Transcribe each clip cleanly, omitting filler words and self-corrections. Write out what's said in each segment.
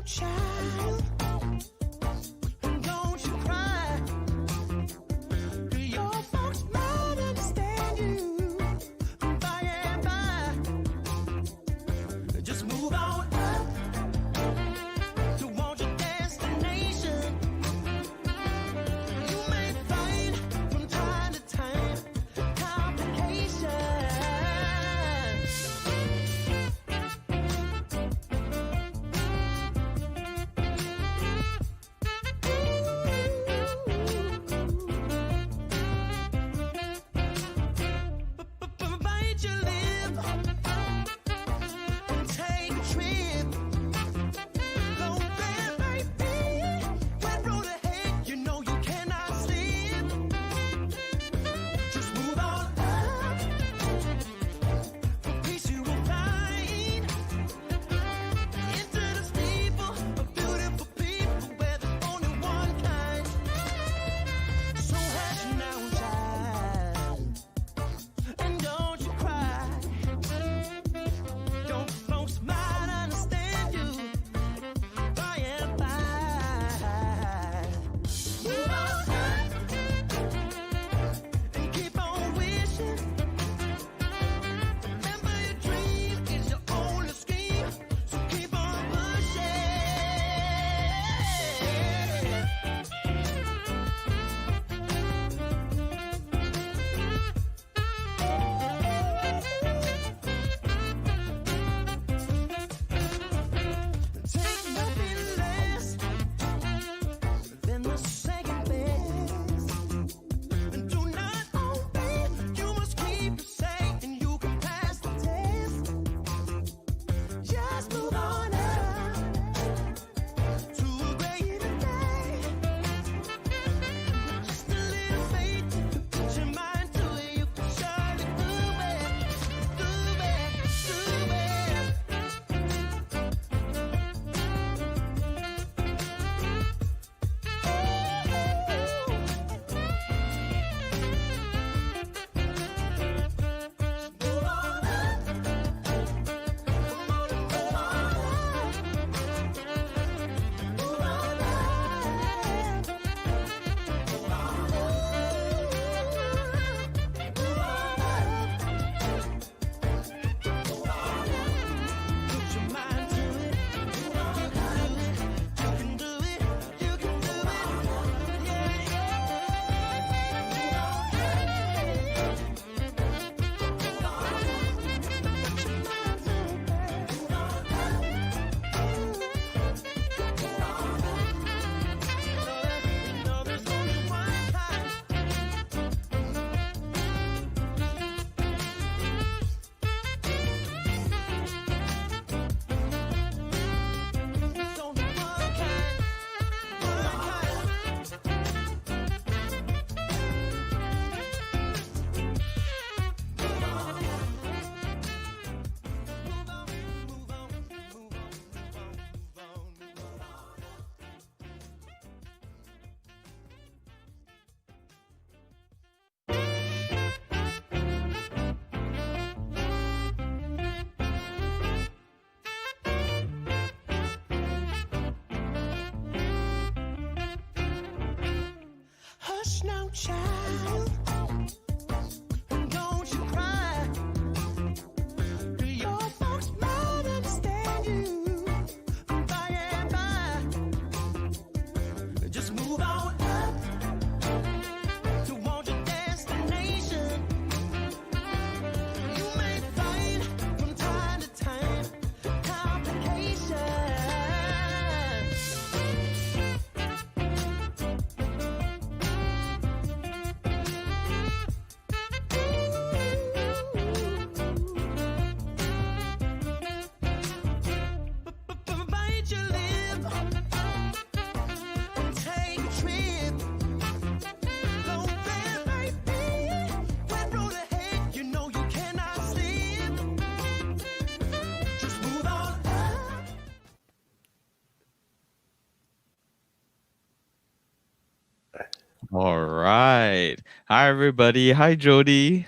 child, don't you cry. Your folks might understand you by and by. Just move on up towards your destination. You may find from time to time complications. Bite your lip and take a trip. Though there may be one road ahead, you know you cannot slip. Just move on up. For peace you will find. Into the steeple of beautiful people where there's only one kind. So hush now, child, and don't you cry. Your folks might understand you by and by. Move on up and keep on wishing. Remember your dream is your only scheme, so keep on pushing. Take nothing less than the second best. And do not obey. You must keep it safe, and you can pass the test. Just move on up to a greater day. Just a little faith, put your mind to it. You can surely do it, do it, do it. Move on up. Come on and move on up. Move on up. Move on up. Move on up. Put your mind to it. You can do it. You can do it. Yeah, no, there's only one kind. There's only one kind. Hush now, child, don't you cry. Your folks might understand you by and by. Just move on up towards your destination. You may find from time to time complications. Bite your lip and take a trip. Though there may be one road ahead, you know you cannot slip. Just move on up. All right. Hi, everybody. Hi, Jody.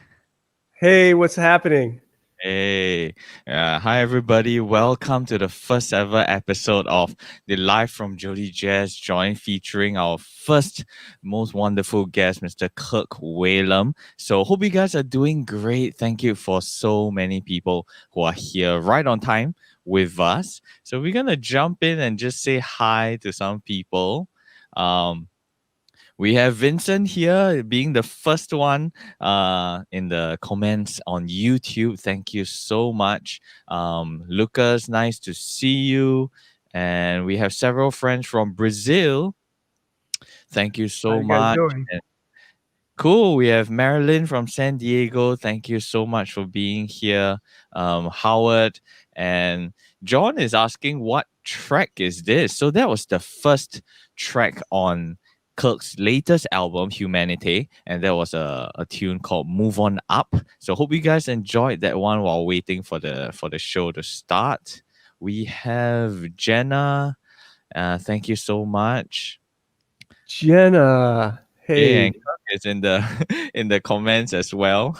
Hey, what's happening? Hey, hi everybody. Welcome to the first ever episode of the Live from Jody Jazz Joint featuring our first most wonderful guest, Mr. Kirk Whalum. So, hope you guys are doing great. Thank you for so many people who are here right on time with us. So, we're gonna jump in and just say hi to some people. Um, we have Vincent here being the first one in the comments on YouTube. Thank you so much. Lucas, nice to see you. And we have several friends from Brazil. Thank you How so you guys much. doing? Cool. We have Marilyn from San Diego. Thank you so much for being here. Howard and John is asking what track is this? So that was the first track on Kirk's latest album, Humanity, and there was a tune called Move On Up. So hope you guys enjoyed that one while waiting for the show to start. We have Jenna. Thank you so much. Jenna. Yeah, and Hey, Kirk is in the in the comments as well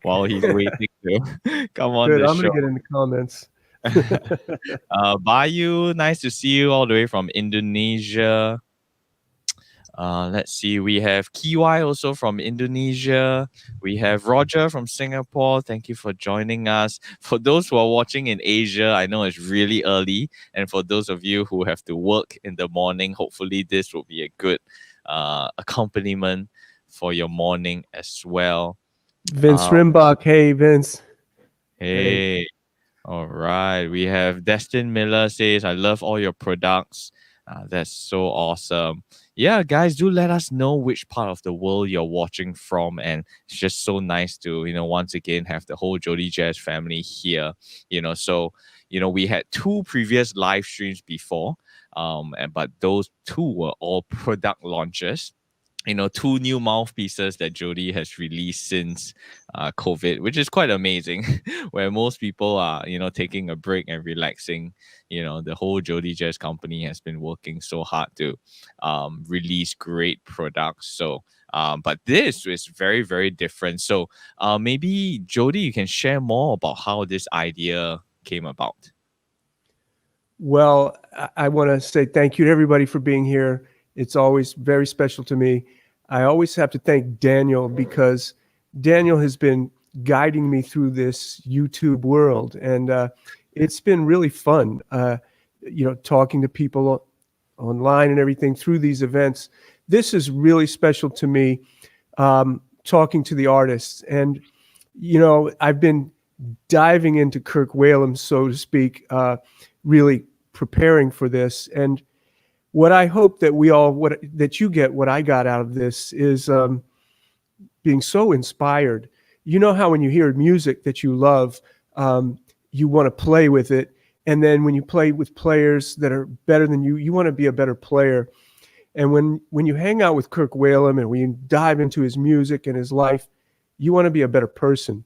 while he's waiting to come on good. the I'm gonna show. get in the comments. Bayu, nice to see you all the way from Indonesia. Let's see, we have Kiwai also from Indonesia. We have Roger from Singapore. Thank you for joining us. For those who are watching in Asia, I know it's really early. And for those of you who have to work in the morning, hopefully this will be a good accompaniment for your morning as well. Vince Uh, Rimbach. Hey, Vince. Hey. hey, all right. We have Destin Miller says, I love all your products. That's so awesome. Yeah, guys, do let us know which part of the world you're watching from. And it's just so nice to, once again have the whole Jody Jazz family here. We had two previous live streams before. But those two were all product launches, two new mouthpieces that Jody has released since COVID, which is quite amazing. Where most people are, taking a break and relaxing. The whole Jody Jazz company has been working so hard to release great products. So, but this is very, very different. So, maybe Jody, you can share more about how this idea came about. Well, I want to say thank you to everybody for being here. It's always very special to me. I always have to thank Daniel because Daniel has been guiding me through this YouTube world, and it's been really fun. Talking to people online and everything through these events. This is really special to me. Talking to the artists, and I've been diving into Kirk Whalum, so to speak, really preparing for this. And what I hope that that you get, what I got out of this is being so inspired. You know how when you hear music that you love, you want to play with it. And then when you play with players that are better than you, you want to be a better player. And when you hang out with Kirk Whalum and when you dive into his music and his life, you want to be a better person.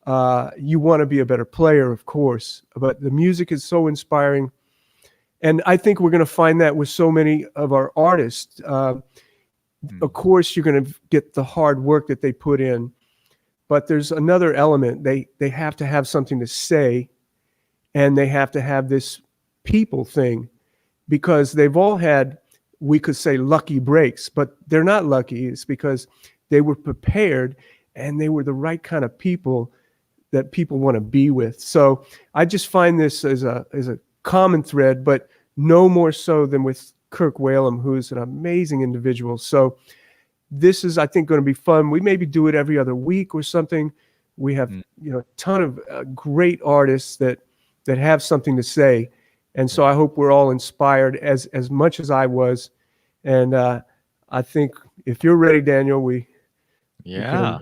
You want to be a better player, of course. But the music is so inspiring. And I think we're going to find that with so many of our artists. Of course, you're going to get the hard work that they put in. But there's another element. They have to have something to say, and they have to have this people thing, because they've all had, we could say, lucky breaks, but they're not lucky. It's because they were prepared and they were the right kind of people that people want to be with. So I just find this as a common thread, but no more so than with Kirk Whalum, who's an amazing individual. So this is, I think, going to be fun. We maybe do it every other week or something. We have, a ton of great artists that have something to say. And so I hope we're all inspired as much as I was. And I think if you're ready, Daniel, we Yeah.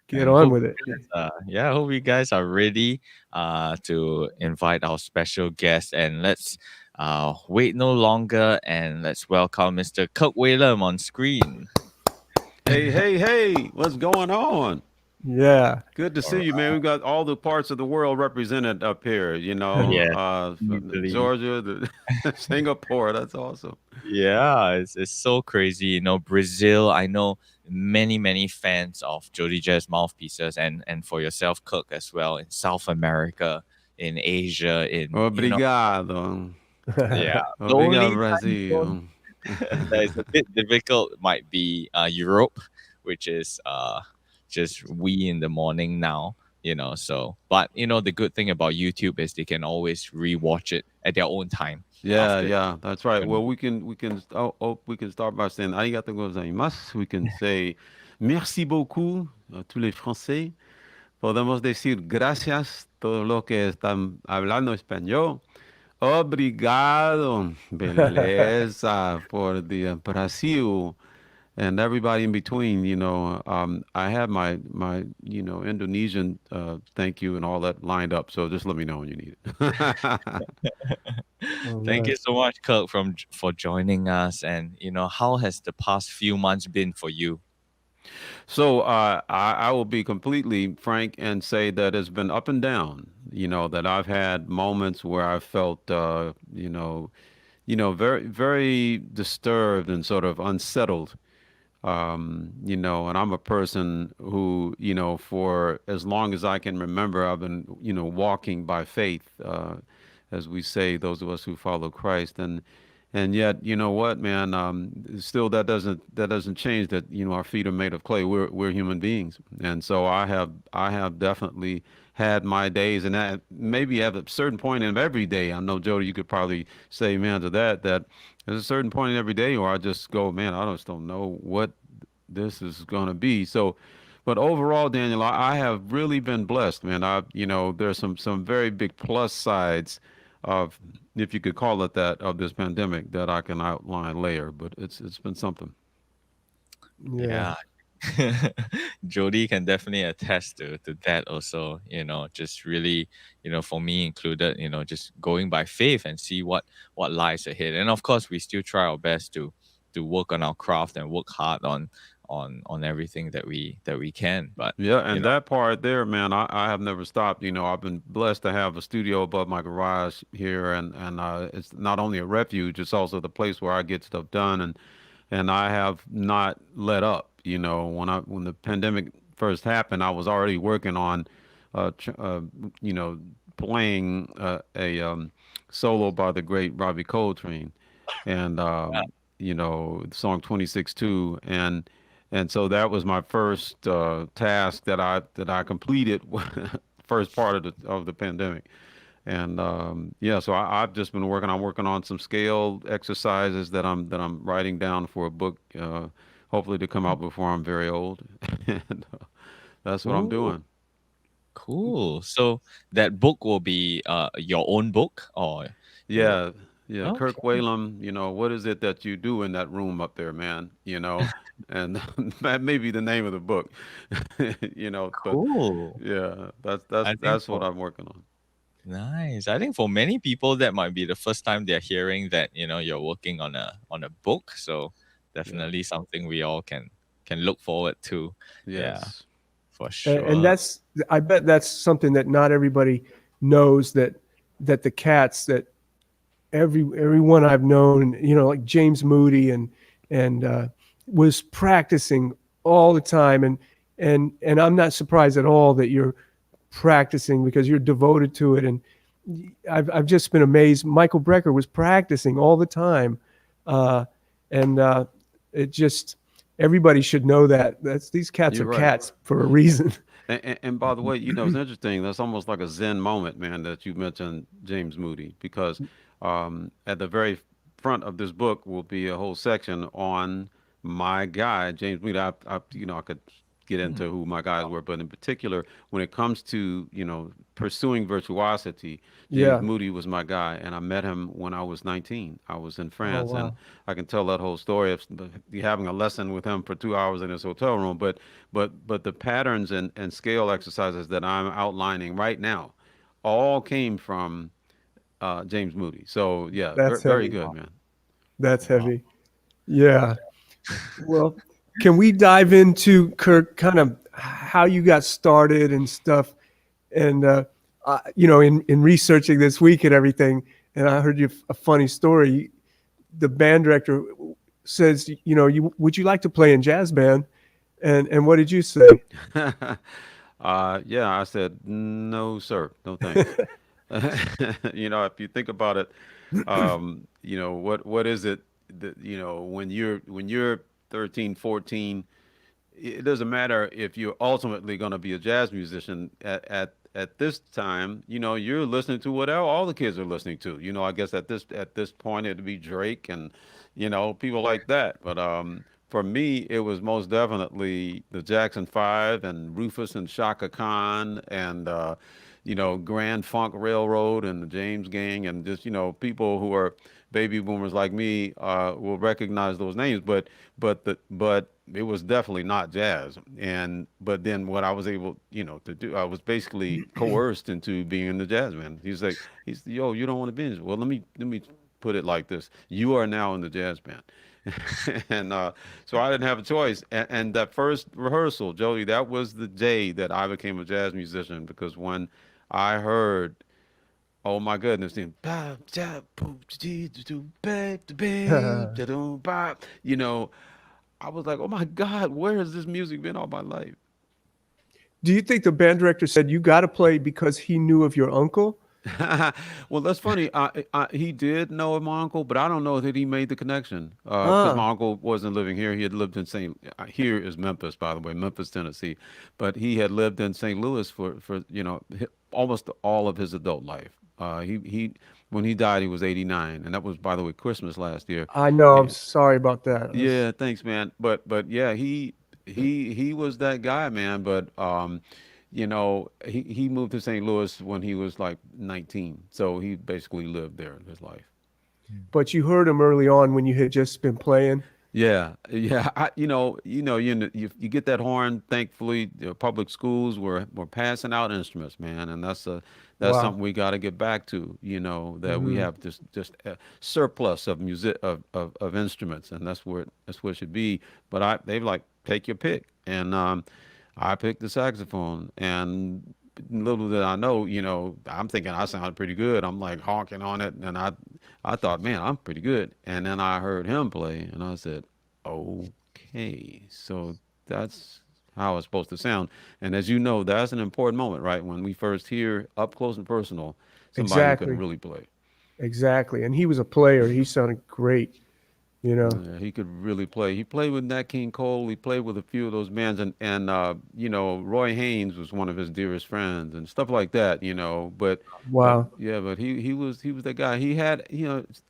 can get And on hope with it. I hope you guys are ready to invite our special guest, and let's wait no longer and let's welcome Mr. Kirk Whalum on screen. Hey, hey, hey, what's going on? Yeah. Good to All see you, man. We've got all the parts of the world represented up here. right. Yeah, From easily. Georgia, Singapore. That's awesome. Yeah, it's so crazy. Brazil, I know many fans of Jody Jazz mouthpieces, and for yourself, Kirk, as well, in South America, in Asia, Obrigado. yeah. The Obrigado, only time zone Brasil. that is a bit difficult might be Europe, which is just we in the morning now. So but the good thing about YouTube is they can always rewatch it at their own time Yeah, after. yeah, that's right. Well, we can start by saying arigato gozaimasu. We can say merci beaucoup a tous les Français. Podemos decir gracias todos los que están hablando español. Obrigado, beleza, for the Brasil and everybody in between. I have my Indonesian thank you and all that lined up. So just let me know when you need it. Oh, Thank you nice. so much, Kirk, for joining us. And how has the past few months been for you? So I will be completely frank and say that it's been up and down. That I've had moments where I felt, very, very disturbed and sort of unsettled. And I'm a person who, for as long as I can remember, I've been, walking by faith, as we say, those of us who follow Christ, and yet, you know what, man, still that doesn't change that, our feet are made of clay. We're human beings, and so I have definitely had my days, and that maybe at a certain point in every day. I know, Jody, you could probably say, man, to that there's a certain point in every day where I just go, man, I just don't know what this is going to be. So, but overall, Daniel, I have really been blessed, man. There's some very big plus sides of, if you could call it that, of this pandemic that I can outline later. But it's been something. Yeah. Yeah. Jody can definitely attest to that also, just really, for me included, just going by faith and see what lies ahead. And of course, we still try our best to work on our craft and work hard on everything that we can. But Yeah, you and know, that part there, man, I have never stopped. I've been blessed to have a studio above my garage here, and it's not only a refuge, it's also the place where I get stuff done, and I have not let up. When the pandemic first happened, I was already working on, you know, playing a solo by the great Robbie Coltrane, and the song 26-2, and so that was my first task that I completed first part of the pandemic. And yeah, so I've just been working. I'm working on some scale exercises that I'm writing down for a book, hopefully to come out before I'm very old. And that's what I'm ooh, doing. cool. So that book will be your own book, or you will. Yeah, yeah. Kirk Okay, Whalum, what is it that you do in that room up there, man? And that may be the name of the book. But cool. yeah, that's that's I think that's what for I'm working on. Nice. I think for many people that might be the first time they're hearing that, you're working on a book. So Yeah. definitely something we all can look forward to. Yeah, Yes. for And sure. that's, I bet that's something that not everybody knows, that the cats, that everyone I've known, like James Moody and was practicing all the time, and I'm not surprised at all that you're practicing, because you're devoted to it. And I've just been amazed. Michael Brecker was practicing all the time, uh, and it just, everybody should know that these cats You're are right. cats for a reason. And by the way, it's interesting. That's almost like a Zen moment, man, that you mentioned James Moody, because at the very front of this book will be a whole section on my guy, James Moody. I could get into who my guys were, but in particular, when it comes to, pursuing virtuosity, James Yeah. Moody was my guy, and I met him when I was 19. I was in Oh, France, and wow. I can tell that whole story of having a lesson with him for 2 hours in his hotel room. But the patterns and scale exercises that I'm outlining right now all came from James Moody. So yeah, That's very heavy. good, man. That's Wow. heavy. Yeah. Well, can we dive into, Kirk, kind of how you got started and stuff. And in researching this week and everything, and I heard you a funny story. The band director says, would you like to play in jazz band? And what did you say? Yeah, I said, no, sir, no thanks. If you think about it, what is it that, when you're 13, 14, it doesn't matter if you're ultimately going to be a jazz musician at this time, you're listening to what all the kids are listening to. I guess at this point it'd be Drake and, people like that. But for me, it was most definitely the Jackson 5 and Rufus and Shaka Khan and Grand Funk Railroad and the James Gang and just, people who are baby boomers like me will recognize those names, but it was definitely not jazz. But then what I was able, to do, I was basically coerced into being in the jazz band. He's like, yo, you don't want to be in it. Well, let me put it like this: you are now in the jazz band. And so I didn't have a choice. And that first rehearsal, Jody, that was the day that I became a jazz musician, because when I heard, oh my goodness, I was like, oh my God, where has this music been all my life? Do you think the band director said you got to play because he knew of your uncle? Well, that's funny. He did know of my uncle, but I don't know that he made the connection. Because my uncle wasn't living here. He had lived in here is Memphis, by the way, Memphis, Tennessee. But he had lived in St. Louis for almost all of his adult life. When he died, he was 89, and that was, by the way, Christmas last year. I know. I'm sorry about that. Yeah, thanks, man. But yeah, he was that guy, man. But he moved to St. Louis when he was like 19, so he basically lived there his life. But you heard him early on when you had just been playing. Yeah. You get that horn. Thankfully, the public schools were passing out instruments, man, and that's something we got to get back to. That we have just a surplus of music of instruments, and that's where it should be. But they like, take your pick, and I picked the saxophone, and little did I know, I'm thinking I sounded pretty good. I'm like honking on it, and I thought, man, I'm pretty good. And then I heard him play, and I said, okay, so that's how it's supposed to sound. And as you know, that's an important moment, right? When we first hear up close and personal somebody who can really play. Exactly. And he was a player. He sounded great. Yeah, he could really play. He played with Nat King Cole. He played with a few of those bands, and Roy Haynes was one of his dearest friends and stuff like that. But wow, but he was that guy. He had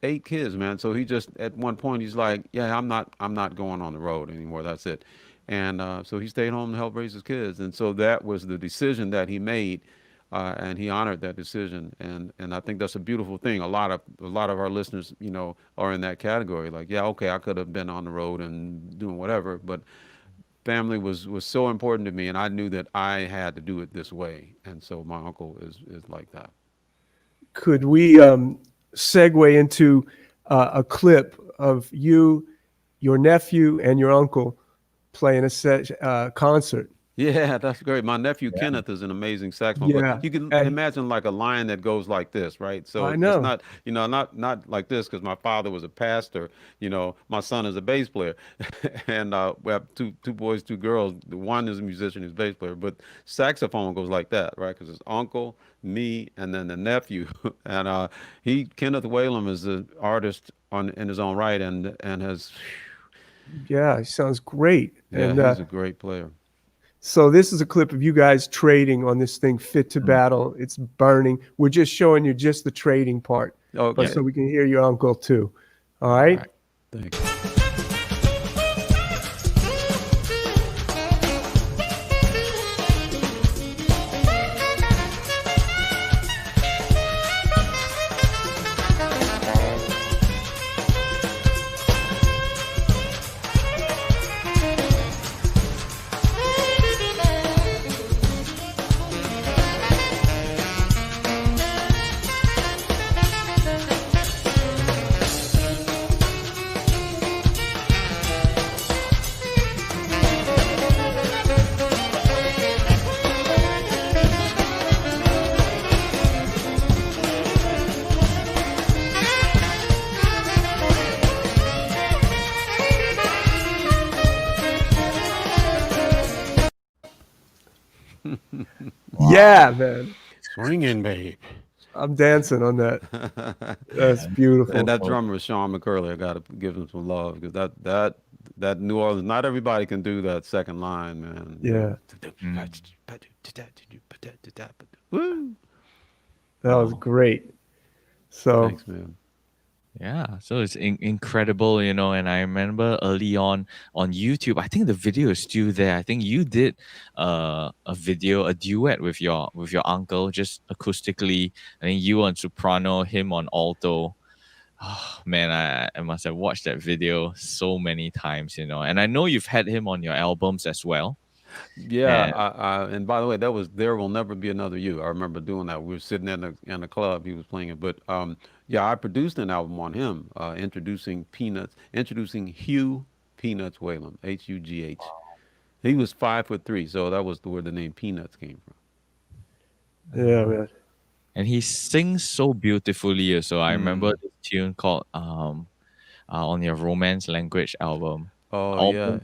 8 kids, man. So he just, at one point, he's like, yeah, I'm not going on the road anymore. That's it. And so he stayed home to help raise his kids. And so that was the decision that he made. And he honored that decision, and I think that's a beautiful thing. A lot of our listeners, are in that category. Like, yeah, okay, I could have been on the road and doing whatever, but family was so important to me, and I knew that I had to do it this way. And so my uncle is like that. Could we segue into a clip of you, your nephew, and your uncle playing a concert? Yeah, that's great. My nephew Kenneth is an amazing saxophone. Yeah. You can imagine like a line that goes like this, right? So I know. It's not, not like this, because my father was a pastor. My son is a bass player, and we have two boys, 2 girls. One is a musician, who's a bass player, but saxophone goes like that, right? Because it's uncle, me, and then the nephew. And Kenneth Whalum is an artist in his own right, and has. Yeah, he sounds great. Yeah, and, he's a great player. So this is a clip of you guys trading on this thing, Fit to Battle. It's burning. We're just showing you just the trading part. Okay. But so we can hear your uncle too. All right? All right. Thank you. Yeah, man. Swinging, babe. I'm dancing on that. That's And beautiful. that drummer is Sean McCurley. I got to give him some love because that New Orleans. Not everybody can do that second line, man. You Yeah, know. Mm. Woo. that was Wow. great. So, Thanks, man. Yeah, so it's incredible, and I remember early on YouTube, I think the video is still there. I think you did a video, a duet with your uncle, just acoustically. I think you on soprano, him on alto. Oh, man, I must have watched that video so many times, and I know you've had him on your albums as well. Yeah, And and by the way, that was "There Will Never Be Another You." I remember doing that. We were sitting in the club. He was playing it, but yeah, I produced an album on him, introducing Hugh Peanuts Whalum, Hugh. He was 5'3", so that was where the name Peanuts came from. yeah, man. and he sings so beautifully. So I remember Mm. this tune called on your Romance Language album. Oh yeah,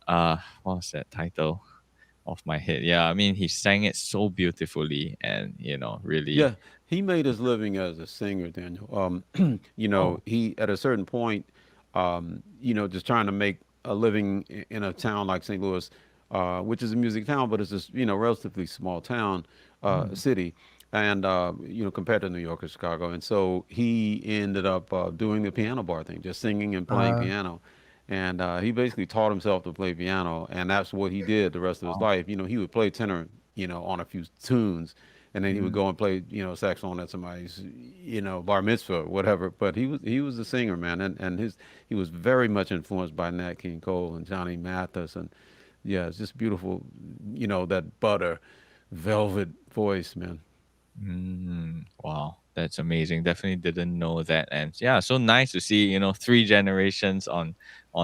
Album, what's that title off my head? Yeah, I mean he sang it so beautifully, and really. yeah. He made his living as a singer, Daniel. Oh. He at a certain point, just trying to make a living in a town like St. Louis, which is a music town, but it's just relatively small town, Mm. city, and compared to New York or Chicago. And so he ended up doing the piano bar thing, just singing and playing Uh, piano. And he basically taught himself to play piano, and that's what he did the rest of his Wow. life. He would play tenor, on a few tunes, and then he would Mm. go and play, saxophone at somebody's, bar mitzvah or whatever. But he was a singer, man, and he was very much influenced by Nat King Cole and Johnny Mathis, and yeah, it's just beautiful, that butter, velvet voice, man. Wow, that's amazing. Definitely didn't know that, and yeah, so nice to see three generations on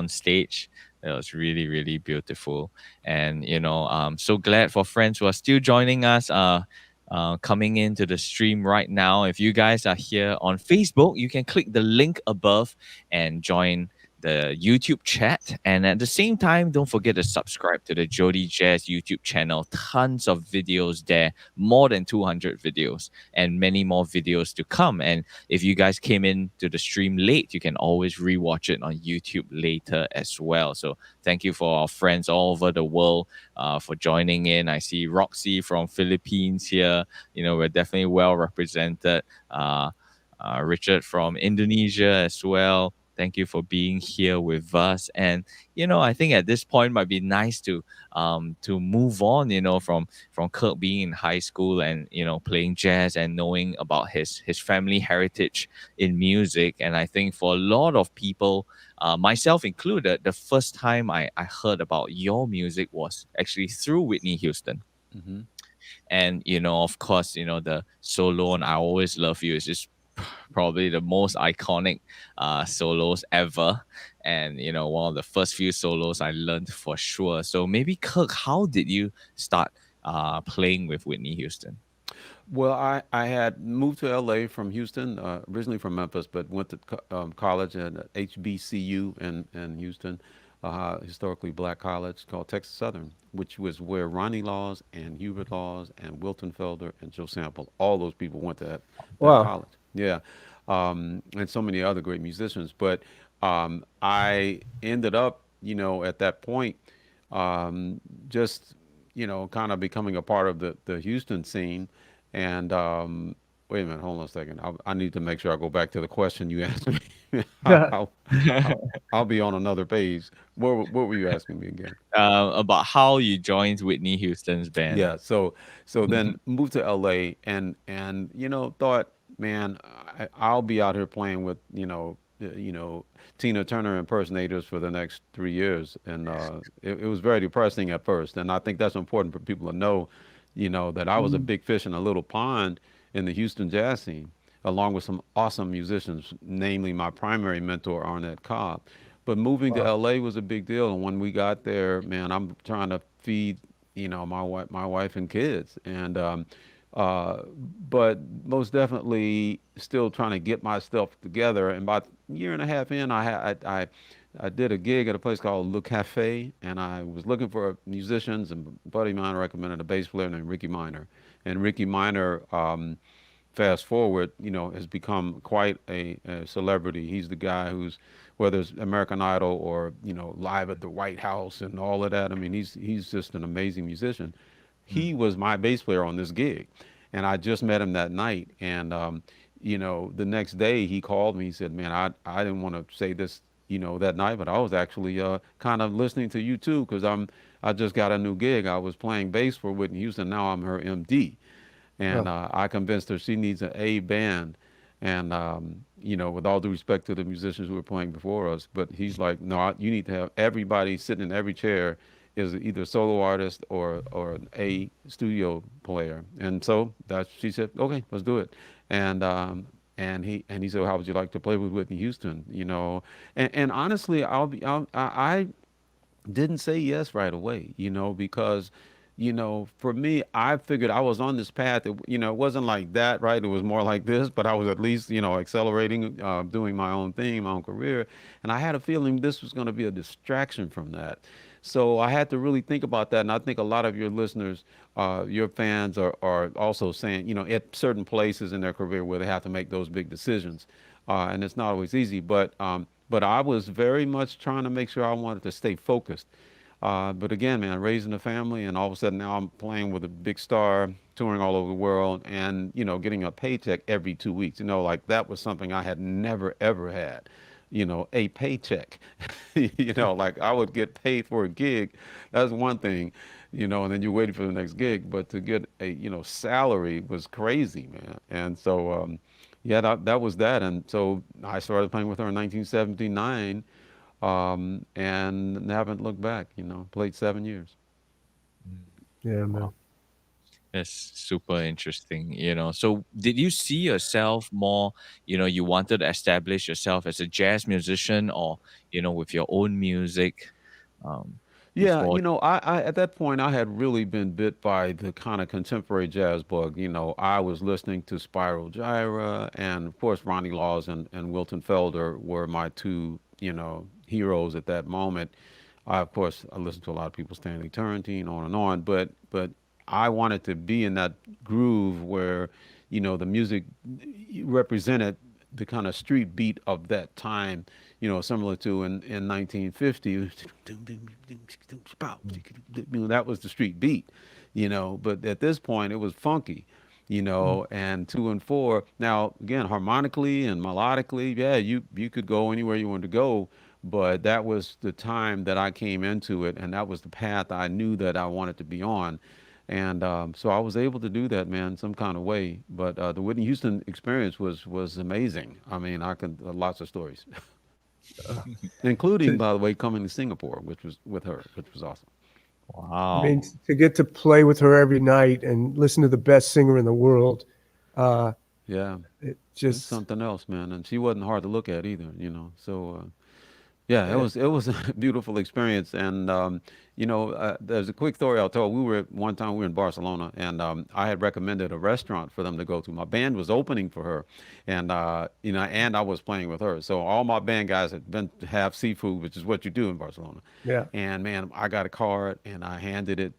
stage. That was really really beautiful, and so glad for friends who are still joining us. Coming into the stream right now. If you guys are here on Facebook, you can click the link above and join the YouTube chat. And at the same time, don't forget to subscribe to the Jody Jazz YouTube channel. Tons of videos there, more than 200 videos, and many more videos to come. And if you guys came in to the stream late, you can always rewatch it on YouTube later as well. So thank you for our friends all over the world for joining in. I see Roxy from Philippines here. We're definitely well represented. Richard from Indonesia as well. Thank you for being here with us. And I think at this point might be nice to move on. From Kirk being in high school and playing jazz and knowing about his family heritage in music. And I think for a lot of people, myself included, the first time I heard about your music was actually through Whitney Houston. Hmm. And of course, the solo on "I Always Love You" is just probably the most iconic solos ever, and one of the first few solos I learned for sure. So maybe Kirk, how did you start playing with Whitney Houston? Well, I had moved to LA from Houston, originally from Memphis, but went to college at HBCU in Houston, historically black college called Texas Southern, which was where Ronnie Laws and Hubert Laws and Wilton Felder and Joe Sample, all those people went to that wow. college. Yeah. And so many other great musicians. But I ended up, at that point, just, kind of becoming a part of the Houston scene. And wait a minute, hold on a second. I need to make sure I go back to the question you asked me. I'll, I'll, I'll be on another page. What were you asking me again? About how you joined Whitney Houston's band. Yeah, so Mhm. then moved to LA and thought, man, I'll be out here playing with Tina Turner impersonators for the next 3 years, and it was very depressing at first, and I think that's important for people to know, that I was a Mm, big fish in a little pond in the Houston jazz scene, along with some awesome musicians, namely my primary mentor Arnett Cobb. But moving to wow. LA was a big deal, and when we got there, man, I'm trying to feed my wife and kids, and uh, but most definitely still trying to get myself together. And about a year and a half in, I did a gig at a place called Le Cafe, and I was looking for musicians, and a buddy of mine recommended a bass player named Ricky Minor, And Ricky Minor, fast forward, has become quite a celebrity. He's the guy who's, whether it's American Idol or live at the White House and all of that. I mean, he's just an amazing musician. He was my bass player on this gig, and I just met him that night. And the next day he called me. He said, "Man, I didn't want to say this, that night, but I was actually kind of listening to you too, because I just got a new gig. I was playing bass for Whitney Houston. Now I'm her MD." And I convinced her she needs an A band. And, with all due respect to the musicians who were playing before us, but he's like, no, you need to have everybody sitting in every chair is either a solo artist or a studio player. And so she said, okay, let's do it. And he said, well, how would you like to play with Whitney Houston? And honestly, I didn't say yes right away, because for me, I figured I was on this path. It wasn't like that, right? It was more like this, but I was at least, accelerating, doing my own thing, my own career. And I had a feeling this was going to be a distraction from that. So I had to really think about that. And I think a lot of your listeners, your fans are also saying, at certain places in their career where they have to make those big decisions. And it's not always easy, but I was very much trying to make sure I wanted to stay focused. But again, man, raising a family, and all of a sudden now I'm playing with a big star, touring all over the world, and getting a paycheck every 2 weeks. Like that was something I had never ever had. A paycheck. Like I would get paid for a gig. That's one thing, and then you're waiting for the next gig. But to get a salary was crazy, man. And so yeah, that was that. And so I started playing with her in 1979. And haven't looked back, played 7 years. Yeah, man. It's super interesting, So did you see yourself more, you wanted to establish yourself as a jazz musician or, with your own music? Yeah, Before. I at that point I had really been bit by the kind of contemporary jazz bug. I was listening to Spiral Gyra, and of course Ronnie Laws and Wilton Felder were my two, heroes at that moment. Of course, I listened to a lot of people, Stanley Turrentine, on and on, but I wanted to be in that groove where, the music represented the kind of street beat of that time, similar to in 1950, that was the street beat, but at this point it was funky, and 2 and 4. Now, again, harmonically and melodically, yeah, you could go anywhere you wanted to go, but that was the time that I came into it, and that was the path I knew that I wanted to be on. And so I was able to do that, man, some kind of way. But the Whitney Houston experience was amazing. I mean, I can lots of stories, including, by the way, coming to Singapore, which was with her, which was awesome. Wow. I mean, to get to play with her every night and listen to the best singer in the world, Yeah, it it's just something else, man. And she wasn't hard to look at either, So yeah, it was a beautiful experience. And there's a quick story I'll tell. One time we were in Barcelona, and I had recommended a restaurant for them to go to. My band was opening for her, and and I was playing with her. So all my band guys had been to have seafood, which is what you do in Barcelona. yeah. And man, I got a card and I handed it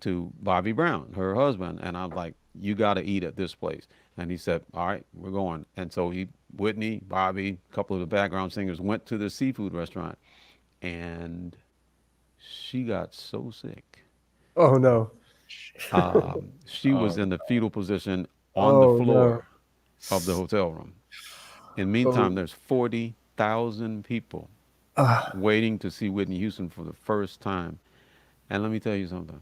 to Bobby Brown, her husband, and I'm like, "You got to eat at this place." And he said, "All right, we're going." And so Whitney, Bobby, a couple of the background singers went to the seafood restaurant, and she got so sick. Oh no. She was in the fetal position on the Oh no. floor of the hotel room. In the meantime, Oh. there's 40,000 people Ah, waiting to see Whitney Houston for the first time. And let me tell you something.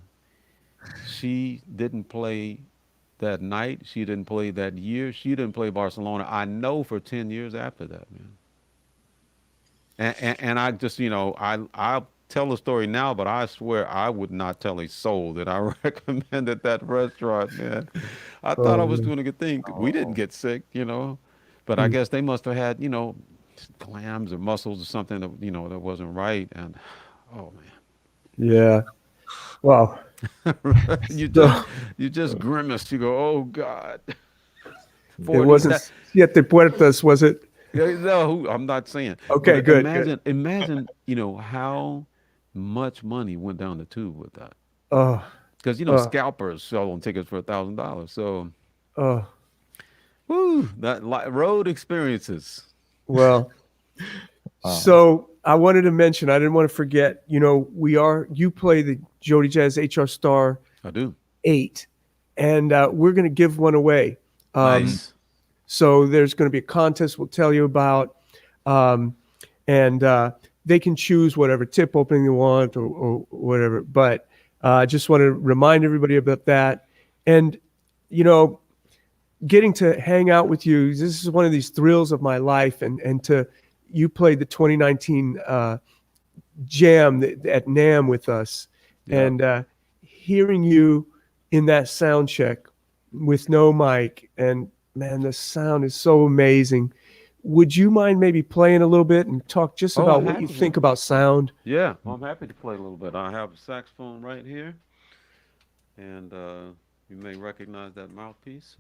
She didn't play that night. She didn't play that year. She didn't play Barcelona. I know for 10 years after that, man. And I just, I'll tell the story now, but I swear I would not tell a soul that I recommended that restaurant, man. I thought I oh, was man. doing a good thing. We didn't get sick, but I Mm. guess they must have had, clams or mussels or something that, that wasn't right. And, oh, Yeah. Wow. man. you So just, you just grimaced. You go, oh, God. it 40, wasn't Siete Puertas, was it? no, I'm not saying. Okay, But good, good. imagine, how much money went down the tube with that. Oh, because scalpers sell on tickets for $1,000. So, Oh, woo, road experiences. well. So I wanted to mention, I didn't want to forget, you play the JodyJazz HR Star I do. 8, and we're going to give one away. Nice. So there's going to be a contest we'll tell you about, and they can choose whatever tip opening they want or whatever. But I just want to remind everybody about that. And, getting to hang out with you, this is one of these thrills of my life, and you played the 2019 jam at NAMM with us, and hearing you in that sound check with no mic, and man, the sound is so amazing. Would you mind maybe playing a little bit and talk just about what you think about sound? Yeah, I'm happy to play a little bit. I have a saxophone right here, and you may recognize that mouthpiece.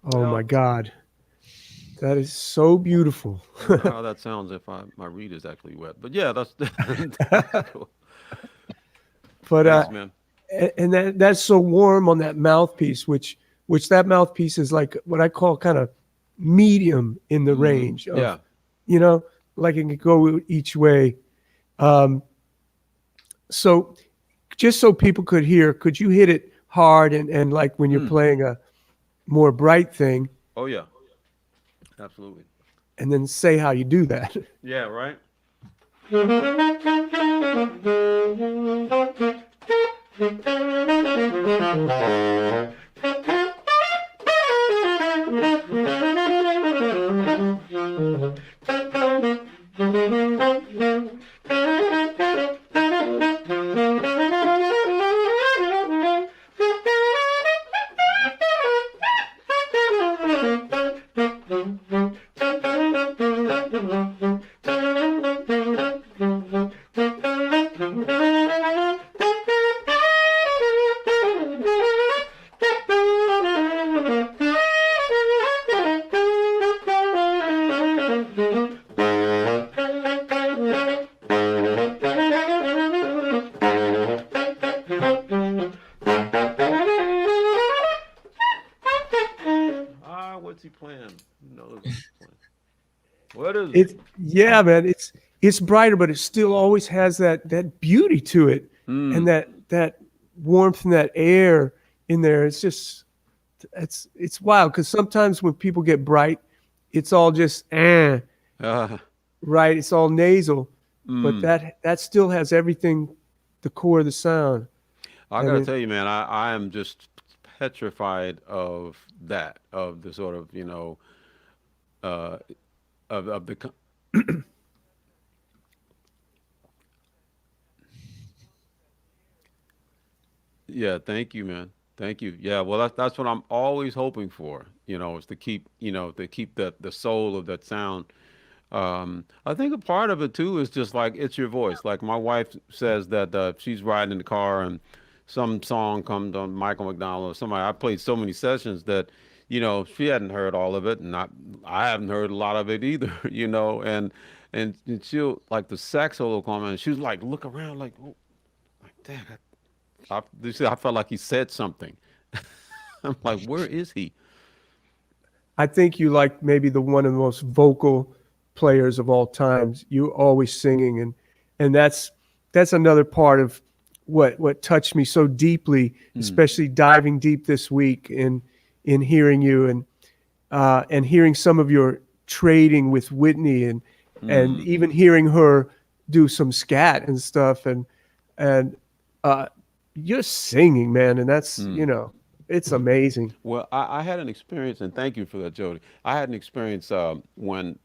Oh my God. That is so beautiful. I don't know how that sounds if my reed is actually wet. But yeah, that's cool. But Thanks, man. and that's so warm on that mouthpiece, which that mouthpiece is like what I call kind of medium in the range of, Yeah. like it can go each way. So just so people could hear, could you hit it hard and like when you're playing a more bright thing, Oh yeah. Absolutely. and then say how you do that? Yeah, right? What's he playing? Who knows what he's playing? What is it? Yeah, man, it's brighter, but it still always has that beauty to it, and that warmth and that air in there. It's just it's wild, because sometimes when people get bright, it's all just right. It's all nasal, but that still has everything, the core of the sound. I gotta tell you, man, I am just petrified of that, of the sort of, of the yeah, thank you, man. Thank you. Yeah, well, that's what I'm always hoping for, is to keep, the soul of that sound. I think a part of it too is just like it's your voice. Like my wife says that she's riding in the car and some song comes on Michael McDonald or somebody. I played so many sessions that, she hadn't heard all of it, and I haven't heard a lot of it either, and she'll like the sax solo come and she was like look around like, oh, like dang, I felt like he said something. I'm like, where is he? I think you like maybe one of the most vocal players of all times. You always singing, and that's that's another part of what touched me so deeply, especially diving deep this week in hearing you and hearing some of your trading with Whitney and even hearing her do some scat and stuff and you're singing, man, and that's it's amazing. Well, I had an experience, and thank you for that, Jody. I had an experience when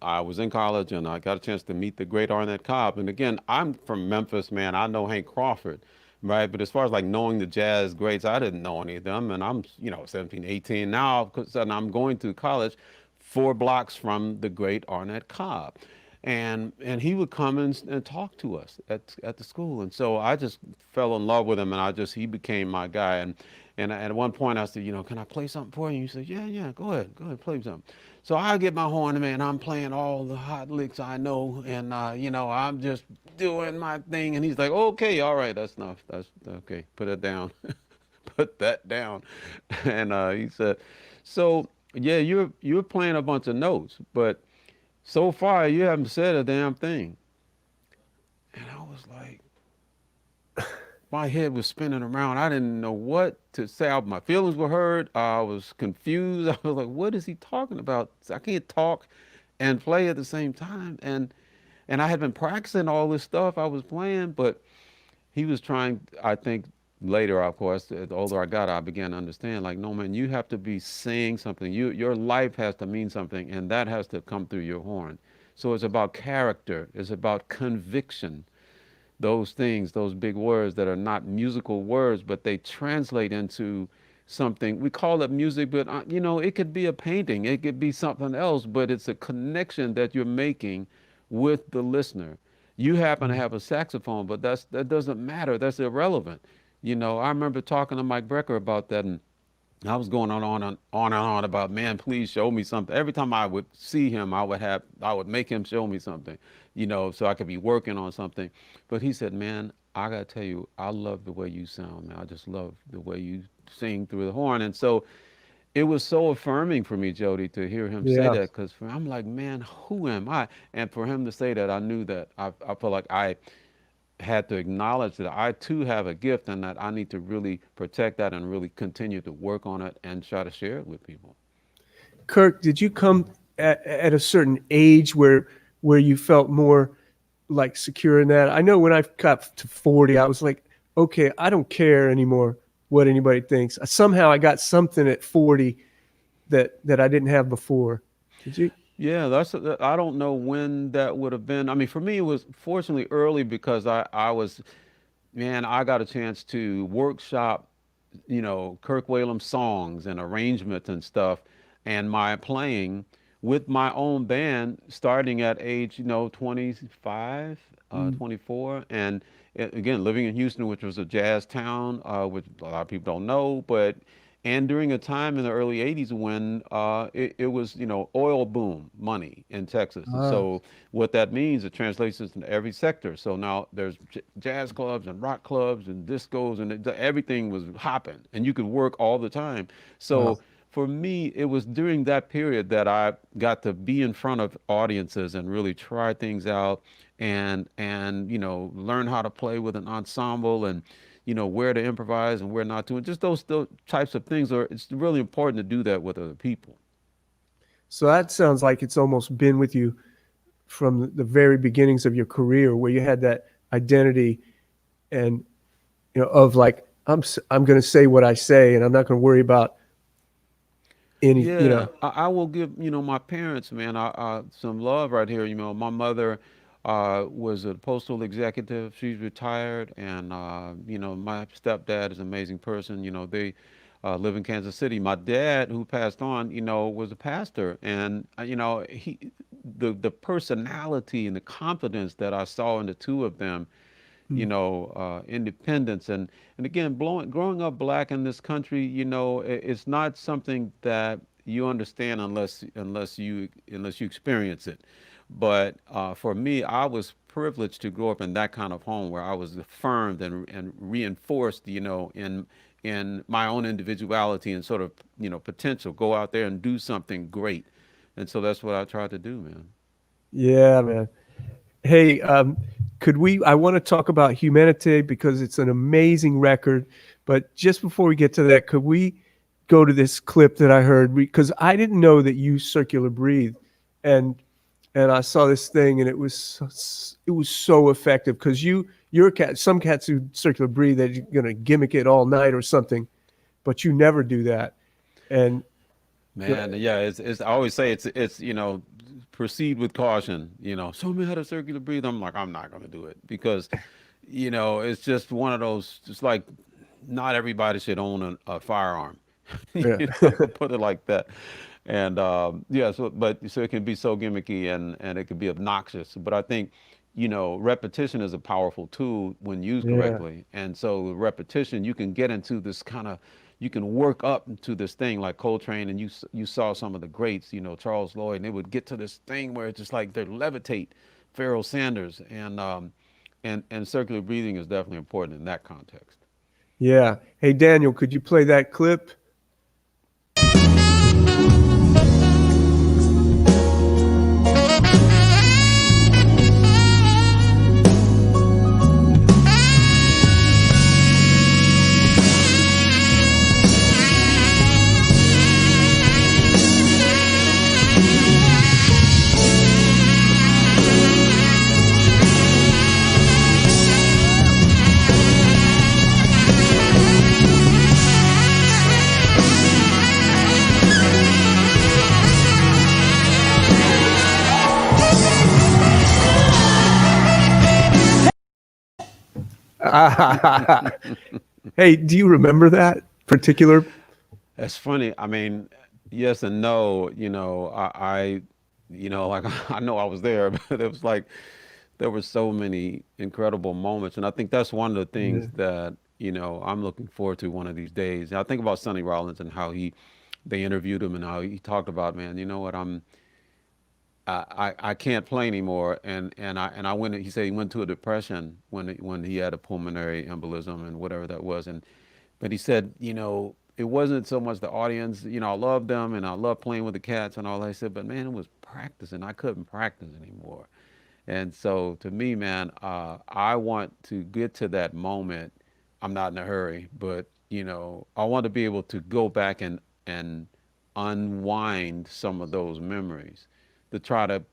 I was in college and I got a chance to meet the great Arnett Cobb. And again, I'm from Memphis, man. I know Hank Crawford, right? But as far as like knowing the jazz greats, I didn't know any of them. And I'm, 17, 18 now, because I'm going to college 4 blocks from the great Arnett Cobb. And he would come and talk to us at the school. And so I just fell in love with him, and he became my guy. And at one point I said, can I play something for you? He said, yeah, go ahead, play something. So I get my horn, man, I'm playing all the hot licks I know, and I'm just doing my thing. And he's like, okay, all right, that's enough. That's okay, put it down. Put that down. And he said, so yeah, you're playing a bunch of notes, but so far you haven't said a damn thing. And I was like, my head was spinning around. I didn't know what to say. My feelings were hurt. I was confused. I was like, what is he talking about? I can't talk and play at the same time. And I had been practicing all this stuff I was playing, but he was trying, I think later, of course, the older I got, I began to understand, like, no, man, you have to be saying something. Your life has to mean something, and that has to come through your horn. So it's about character. It's about conviction. Those things, those big words that are not musical words, but they translate into something. We call it music, but it could be a painting, it could be something else, but it's a connection that you're making with the listener. You happen to have a saxophone, but that doesn't matter. That's irrelevant. I remember talking to Mike Brecker about that, and I was going on about, man, please show me something. Every time I would see him, I would make him show me something, so I could be working on something. But he said, man, I gotta tell you, I love the way you sound, man. I just love the way you sing through the horn. And so it was so affirming for me, Jody, to hear him say that, because I'm like, man, who am I? And for him to say that, I knew that I felt like I had to acknowledge that I too have a gift, and that I need to really protect that and really continue to work on it and try to share it with people. Kirk, did you come at a certain age where you felt more like secure in that? I know when I got to 40, I was like, okay, I don't care anymore what anybody thinks. Somehow I got something at 40 that I didn't have before. Did you? Yeah, I don't know when that would have been. I mean, for me, it was fortunately early, because I got a chance to workshop, Kirk Whalum songs and arrangements and stuff, and my playing with my own band starting at age, 25, 24. And again, living in Houston, which was a jazz town, which a lot of people don't know, and during a time in the early 80s when it was, oil boom money in Texas. And so what that means, it translates into every sector. So now there's jazz clubs and rock clubs and discos, and everything was hopping, and you could work all the time. So for me, it was during that period that I got to be in front of audiences and really try things out and learn how to play with an ensemble, and where to improvise and where not to, and just those types of things. It's really important to do that with other people. So that sounds like it's almost been with you from the very beginnings of your career, where you had that identity and of like, I'm going to say what I say, and I'm not going to worry about any. Yeah, I will give my parents, man, some love right here. My mother was a postal executive. She's retired, and my stepdad is an amazing person. They live in Kansas City. My dad, who passed on, was a pastor, and the personality and the confidence that I saw in the two of them, independence, and again, growing up black in this country, it's not something that you understand unless you experience it. But for me, I was privileged to grow up in that kind of home where I was affirmed and reinforced, in my own individuality and sort of, potential. Go out there and do something great. And so that's what I tried to do, man. Yeah, man. Hey, I want to talk about Humanité because it's an amazing record. But just before we get to that, could we go to this clip that I heard? Because I didn't know that you circular breathe. And I saw this thing and it was so effective because you're a cat. Some cats who circular breathe, they're going to gimmick it all night or something, but you never do that. And Man, yeah, it's I always say it's proceed with caution. Show me how to circular breathe. I'm like, I'm not gonna do it because, it's just one of those. It's like not everybody should own a firearm. Yeah. Put it like that. And yeah, so it can be so gimmicky and it can be obnoxious. But I think, repetition is a powerful tool when used Yeah. correctly. And so with repetition, you can get into this you can work up into this thing like Coltrane, and you saw some of the greats, Charles Lloyd, and they would get to this thing where it's just like they levitate. Pharoah Sanders, and circular breathing is definitely important in that context. Yeah. Hey, Daniel, could you play that clip? Hey, do you remember that particular? That's funny. I mean, yes and no. Like I know I was there, but it was like there were so many incredible moments, and I think that's one of the things that I'm looking forward to one of these days. And I think about Sonny Rollins and how they interviewed him and how he talked about, man, you know what, I can't play anymore, and I went. He said he went to a depression when he had a pulmonary embolism and whatever that was, but he said, it wasn't so much the audience. I loved them and I loved playing with the cats and all that. He said, but man, it was practicing. I couldn't practice anymore. And so to me, man, I want to get to that moment. I'm not in a hurry, but I want to be able to go back and unwind some of those memories, to try to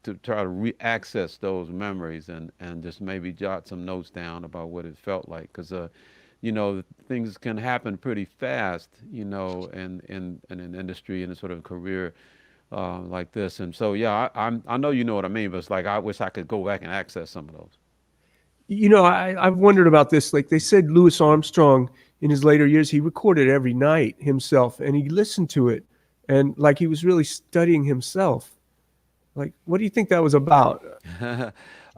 re-access those memories and just maybe jot some notes down about what it felt like, because things can happen pretty fast, in an industry and a sort of career like this. And so, yeah, I know you know what I mean, but it's like I wish I could go back and access some of those. I've wondered about this. Like they said, Louis Armstrong in his later years, he recorded every night himself and he listened to it and like he was really studying himself. Like, what do you think that was about?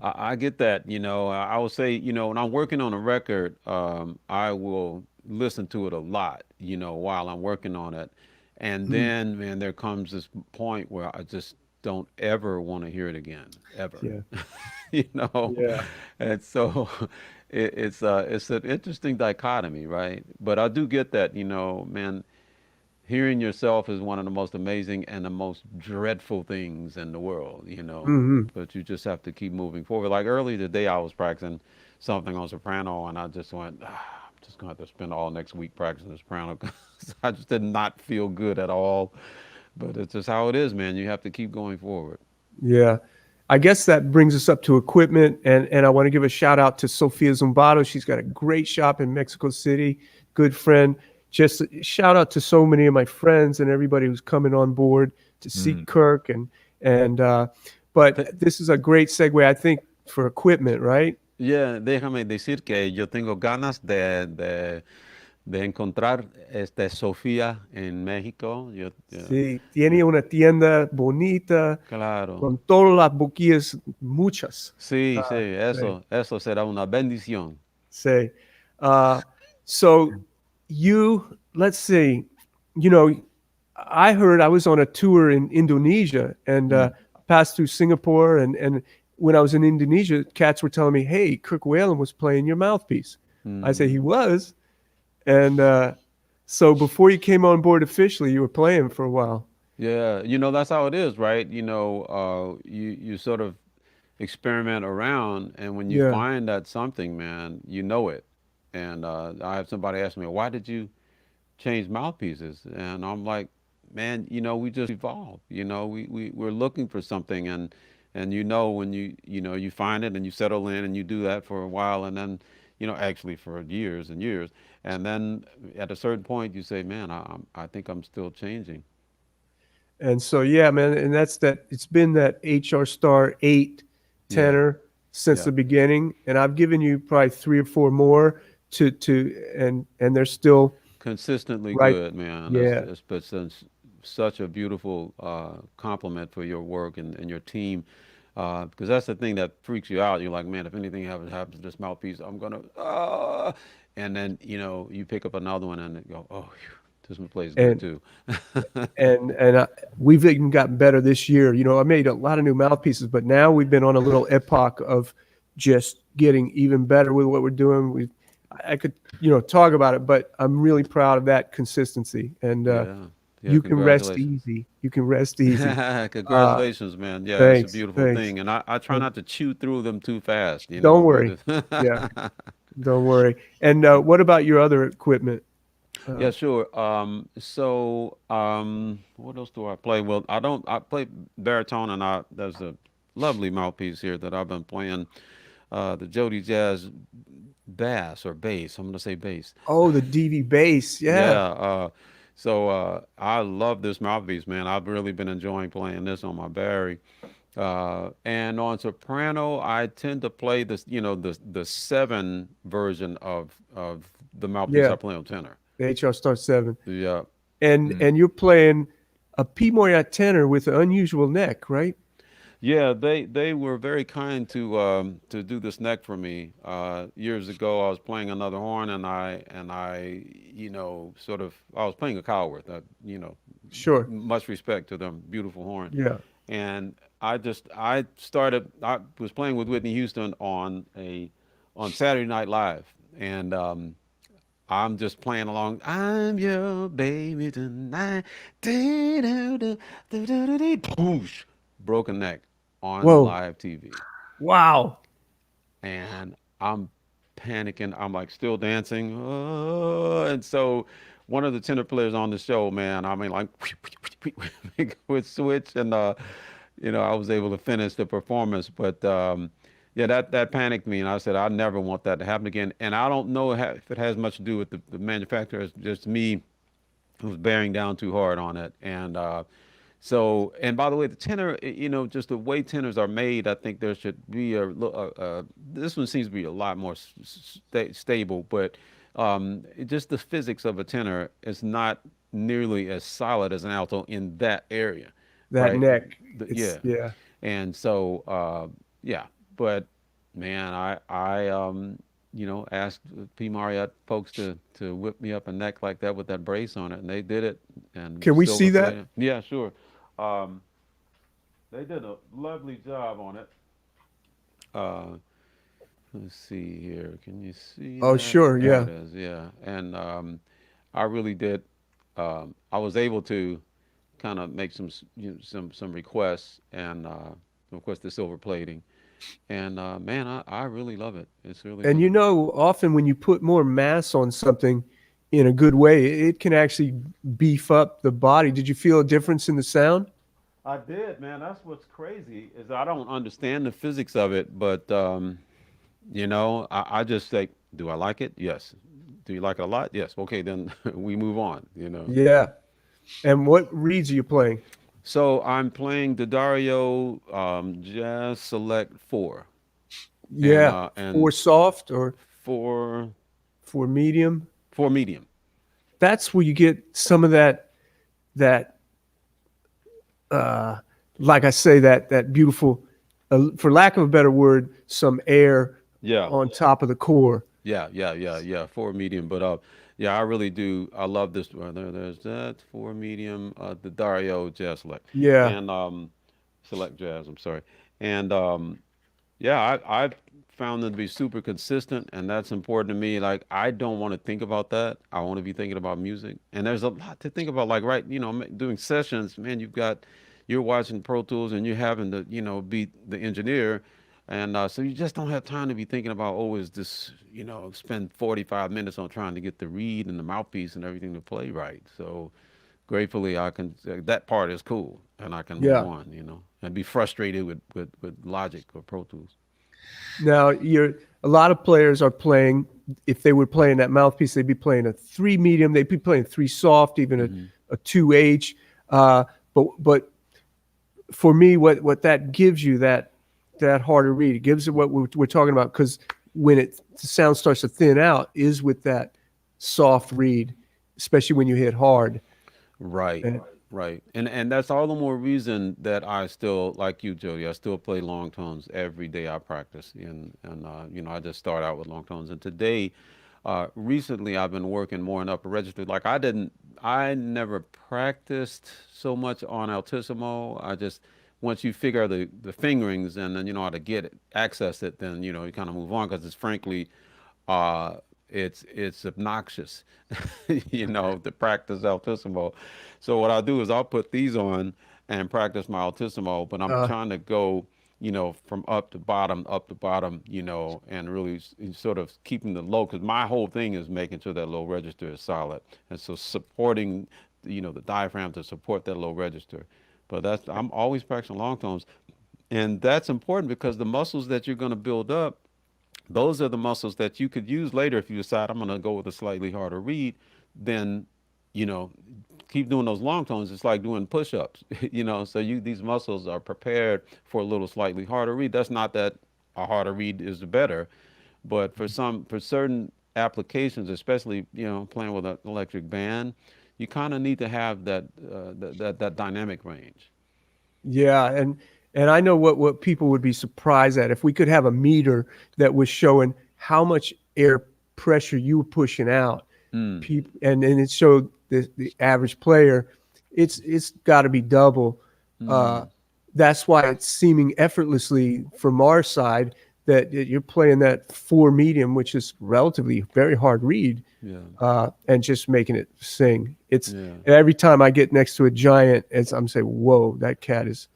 I get that. I will say, when I'm working on a record, I will listen to it a lot, while I'm working on it. And then, man, there comes this point where I just don't ever want to hear it again, ever. Yeah. Yeah. And so it's an interesting dichotomy, right? But I do get that, man, hearing yourself is one of the most amazing and the most dreadful things in the world, but you just have to keep moving forward. Like earlier today, I was practicing something on soprano and I just went, I'm just going to have to spend all next week practicing the soprano because I just did not feel good at all. But it's just how it is, man. You have to keep going forward. Yeah. I guess that brings us up to equipment. And I want to give a shout out to Sofia Zumbato. She's got a great shop in Mexico City. Good friend. Just a shout out to so many of my friends and everybody who's coming on board to see Kirk. But this is a great segue, I think, for equipment, right? Yeah, déjame decir que yo tengo ganas de encontrar Sofía en México. Sí, tiene una tienda bonita, Claro. con todas las boquillas, muchas. Sí, eso será una bendición. Sí. So let's see, I heard I was on a tour in Indonesia and passed through Singapore. And when I was in Indonesia, cats were telling me, hey, Kirk Whalum was playing your mouthpiece. I say he was. And so before you came on board officially, you were playing for a while. Yeah, that's how it is, right? You sort of experiment around, and when you Yeah. find that something, man, you know it. And I have somebody ask me, why did you change mouthpieces? And I'm like, man, we just evolve. We're looking for something, and when you find it and you settle in and you do that for a while, and then actually for years and years, and then at a certain point you say, man, I think I'm still changing. And so, yeah, man, and that's that. It's been that HR Star 8 Yeah, tenor since yeah. the beginning, and I've given you probably three or four more and they're still Consistently right. good, man. Yeah, That's such a beautiful compliment for your work and your team. Because that's the thing that freaks you out. You're like, man, if anything happens to this mouthpiece, I'm gonna. And then you pick up another one and go, oh, phew, this one plays good and too. we've even gotten better this year. I made a lot of new mouthpieces, but now we've been on a little epoch of just getting even better with what we're doing. I could talk about it, but I'm really proud of that consistency. And Yeah, yeah. you can rest Congratulations. easy. You can rest easy. Uh, Congratulations, man. Yeah, it's a thanks, beautiful thanks. thing, and I try not to chew through them too fast. Don't We worry. just. Yeah, don't worry. And what about your other equipment? Yeah, Uh, sure. What else do I play? Well, I don't. I play baritone, and there's a lovely mouthpiece here that I've been playing. The Jody Jazz bass or bass. I'm gonna say bass. oh, the DV bass. Yeah. Yeah. I love this mouthpiece, man. I've really been enjoying playing this on my Barry. And on soprano, I tend to play this, the seven version of the mouthpiece Yeah. I play on tenor. The HR Star 7. Yeah. And you're playing a P Moriat tenor with an unusual neck, right? Yeah, they were very kind to do this neck for me. Years ago, I was playing another horn, and I sort of I was playing a Coward. Sure. Much respect to them, beautiful horn. Yeah. And I was playing with Whitney Houston on Saturday Night Live, and I'm just playing along. I'm your baby tonight. Boosh, broken neck on Whoa. live TV, Wow. and I'm panicking. I'm like still dancing, and so one of the tenor players on the show, man, I mean, like would switch, and I was able to finish the performance, but. Yeah, that panicked me, and I said I never want that to happen again. And I don't know if it has much to do with the manufacturer. It's just me who's bearing down too hard on it. And by the way, the tenor, just the way tenors are made, I think there should be this one seems to be a lot more stable, but just the physics of a tenor is not nearly as solid as an alto in that area, That right? neck. Yeah. It's yeah. And so, yeah, but man, I asked P. Marriott folks to whip me up a neck like that with that brace on it, and they did it, and Can we silver see that? plate. Yeah, sure. Um, they did a lovely job on it. Uh, let's see here. Can you see Oh, that? sure. There Yeah. it is. Yeah, and I really did. I was able to kind of make some requests, and of course the silver plating. And man, I really love it. It's really And fun. often when you put more mass on something in a good way, it can actually beef up the body. Did you feel a difference in the sound? I did, man. That's what's crazy is I don't understand the physics of it, but I just say, do I like it? Yes. Do you like it a lot? Yes. Okay, then we move on. Yeah. And what reeds are you playing? So I'm playing the Dario Jazz Select 4 and Yeah. For and soft or for for medium? for medium. That's where you get some of that uh like I say that beautiful for lack of a better word, some air Yeah. on top of the core. Yeah. For medium, but yeah, I really do. I love this. There's that for medium. The Dario Jazz Select Yeah. and Select Jazz. I'm sorry, and yeah, I've found them to be super consistent, and that's important to me. Like I don't want to think about that. I want to be thinking about music, and there's a lot to think about. Like right, doing sessions, man. You're watching Pro Tools, and you're having to be the engineer. And so you just don't have time to be thinking about, oh, is this, spend 45 minutes on trying to get the reed and the mouthpiece and everything to play right. So gratefully, I can, that part is cool and I can move Yeah. on, and be frustrated with Logic or Pro Tools. Now, a lot of players are playing. If they were playing that mouthpiece, they'd be playing a 3 medium. They'd be playing 3 soft, even a 2H. But for me, what that gives you, that harder read, it gives it what we're talking about. Because when the sound starts to thin out, is with that soft read, especially when you hit hard. Right. And, Right. And that's all the more reason that I still, like you, Jody, I still play long tones every day I practice. And I just start out with long tones. And today, recently I've been working more in upper register. Like I never practiced so much on altissimo. Once you figure out the fingerings and then you know how to get it, access it, then, you kind of move on because it's frankly, uh, it's obnoxious, to practice altissimo. So what I'll do is I'll put these on and practice my altissimo, but I'm trying to go, from up to bottom, and really sort of keeping the low, because my whole thing is making sure that low register is solid, and so supporting, the diaphragm to support that low register. But I'm always practicing long tones, and that's important because the muscles that you're going to build up, those are the muscles that you could use later if you decide I'm going to go with a slightly harder read. Then, you know, keep doing those long tones. It's like doing push-ups, So these muscles are prepared for a little slightly harder read. That's not that a harder read is the better, but for certain applications, especially playing with an electric band, you kind of need to have that dynamic range. yeah, and I know what people would be surprised at if we could have a meter that was showing how much air pressure you were pushing out. People, and it showed the average player, it's got to be double. That's why it's seeming effortlessly from our side that you're playing that 4 medium, which is relatively very hard read, and just making it sing. And every time I get next to a giant, I'm saying, whoa, that cat is.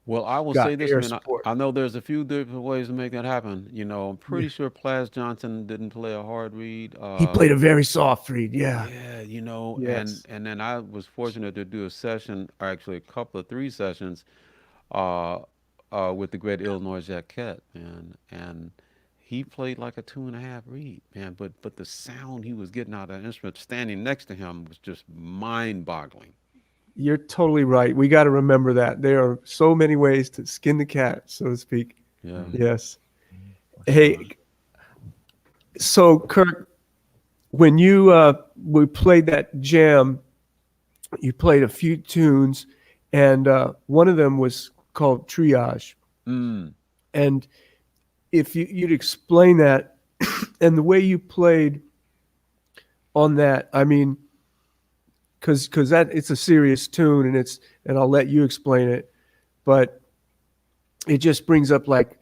Well, I will Got say this, air man. support. I know there's a few different ways to make that happen. I'm pretty sure Plas Johnson didn't play a hard read. He played a very soft read. Yeah. Yeah, Yes. and then I was fortunate to do a session, or actually a couple of 3 sessions, uh, with the great Illinois Jacquette, and he played like a 2.5 read, man. But the sound he was getting out of that instrument, standing next to him, was just mind-boggling. You're totally right. We got to remember that there are so many ways to skin the cat, so to speak. Yeah. Yes. Hey, so Kirk, when we played that jam, you played a few tunes, and one of them was called Triage. And if you'd explain that and the way you played on that, I mean, because that it's a serious tune, and I'll let you explain it, but it just brings up like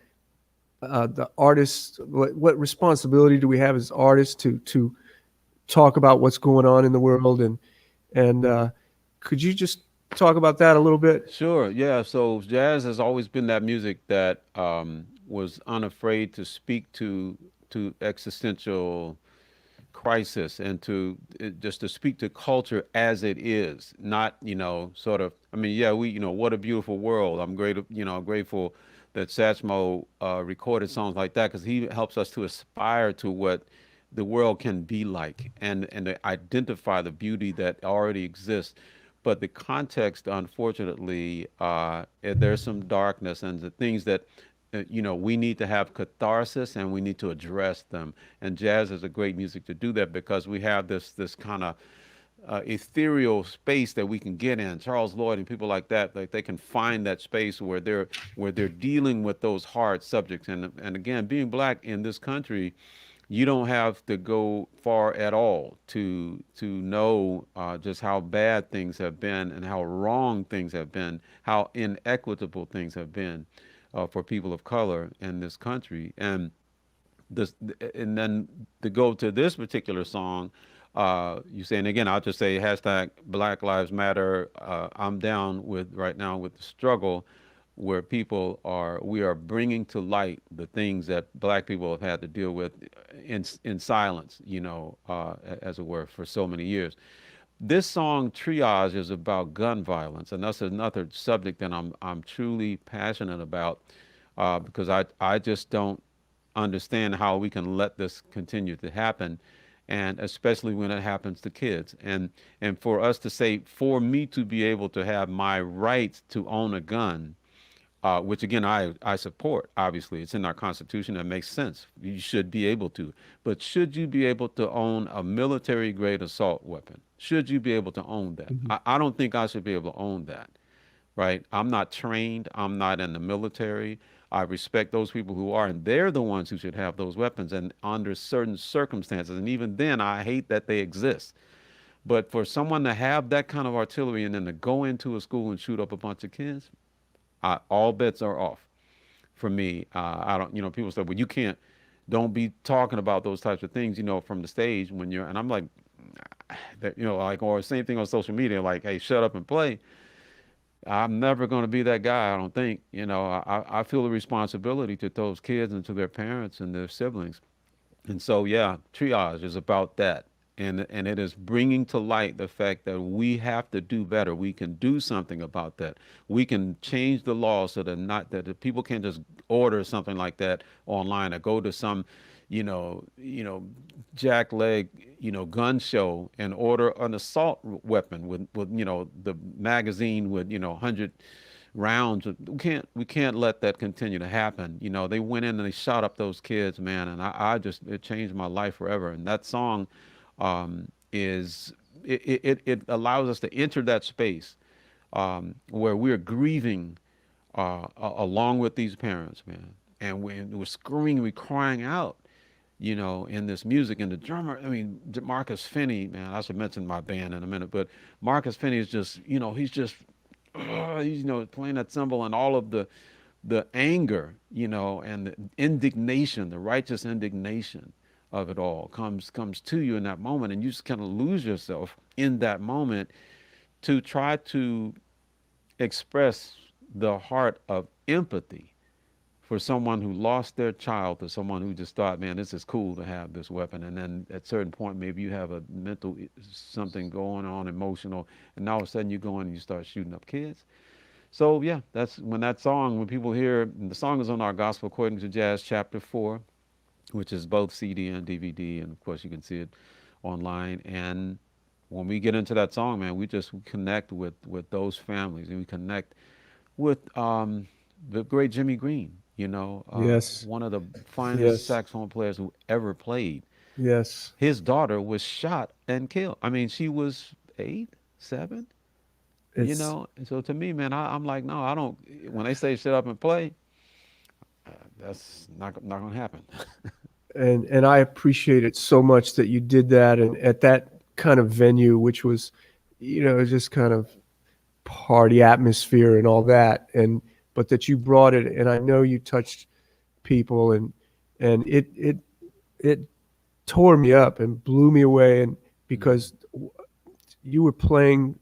the artists. What responsibility do we have as artists to talk about what's going on in the world, and could you just talk about that a little bit? Sure. Yeah. So jazz has always been that music that was unafraid to speak to existential crisis and just to speak to culture as it is, not sort of. I mean, yeah, what a beautiful world. I'm grateful that Satchmo recorded songs like that because he helps us to aspire to what the world can be like and to identify the beauty that already exists. But the context, unfortunately, there's some darkness and the things that we need to have catharsis and we need to address them. And jazz is a great music to do that because we have this kind of ethereal space that we can get in. Charles Lloyd and people like that, like they can find that space where they're dealing with those hard subjects. And again, being black in this country, you don't have to go far at all to know just how bad things have been and how wrong things have been, how inequitable things have been for people of color in this country. And then to go to this particular song, you say, and again, I'll just say hashtag Black Lives Matter. I'm down with right now with the struggle. where we are bringing to light the things that black people have had to deal with in silence, as it were, for so many years. This song Triage is about gun violence, and that's another subject that I'm truly passionate about, because I just don't understand how we can let this continue to happen, and especially when it happens to kids. And for us to say, for me to be able to have my right to own a gun, which again I support. Obviously, it's in our Constitution. That makes sense. You should be able to. But should you be able to own a military grade assault weapon? Should you be able to own that? Mhm. I don't think I should be able to own that. Right? I'm not trained. I'm not in the military. I respect those people who are, and they're the ones who should have those weapons, and under certain circumstances. And even then, I hate that they exist. But for someone to have that kind of artillery and then to go into a school and shoot up a bunch of kids, all bets are off for me. I don't, people say, well, you can't, don't be talking about those types of things, from the stage when you're, and I'm like, that, like, or same thing on social media, like, hey, shut up and play. I'm never going to be that guy. I don't think, I feel a responsibility to those kids and to their parents and their siblings. And so, yeah, triage is about that. And it is bringing to light the fact that we have to do better. We can do something about that. We can change the law so that the people can't just order something like that online or go to some, jackleg, gun show and order an assault weapon with the magazine with 100 rounds. We can't let that continue to happen. They went in and they shot up those kids, man, and I just, it changed my life forever. And that song, is it allows us to enter that space, where we're grieving, along with these parents, man, and we're screaming, we're crying out, in this music. And the drummer, I mean, Marcus Finney, man, I should mention my band in a minute, but Marcus Finney is just, he's just, he's, playing that cymbal, and all of the anger, and the indignation, the righteous indignation of it all comes to you in that moment, and you just kind of lose yourself in that moment to try to express the heart of empathy for someone who lost their child, to someone who just thought, man, this is cool to have this weapon. And then at a certain point, maybe you have a mental something going on, emotional, and all of a sudden you go in and you start shooting up kids. So yeah, that's when people hear, and the song is on our Gospel According to Jazz chapter 4, which is both CD and DVD, and of course you can see it online. And when we get into that song, man, we connect with those families, and we connect with the great Jimmy Green, Yes. one of the finest Yes. saxophone players who ever played. Yes. His daughter was shot and killed. I mean, she was 8, 7, It's And so to me, man, I'm like, no, I don't. When they say shut up and play, that's not gonna happen. and I appreciate it so much that you did that, and at that kind of venue, which was, just kind of party atmosphere and all that, and but that you brought it, and I know you touched people, and it tore me up and blew me away, and because you were playing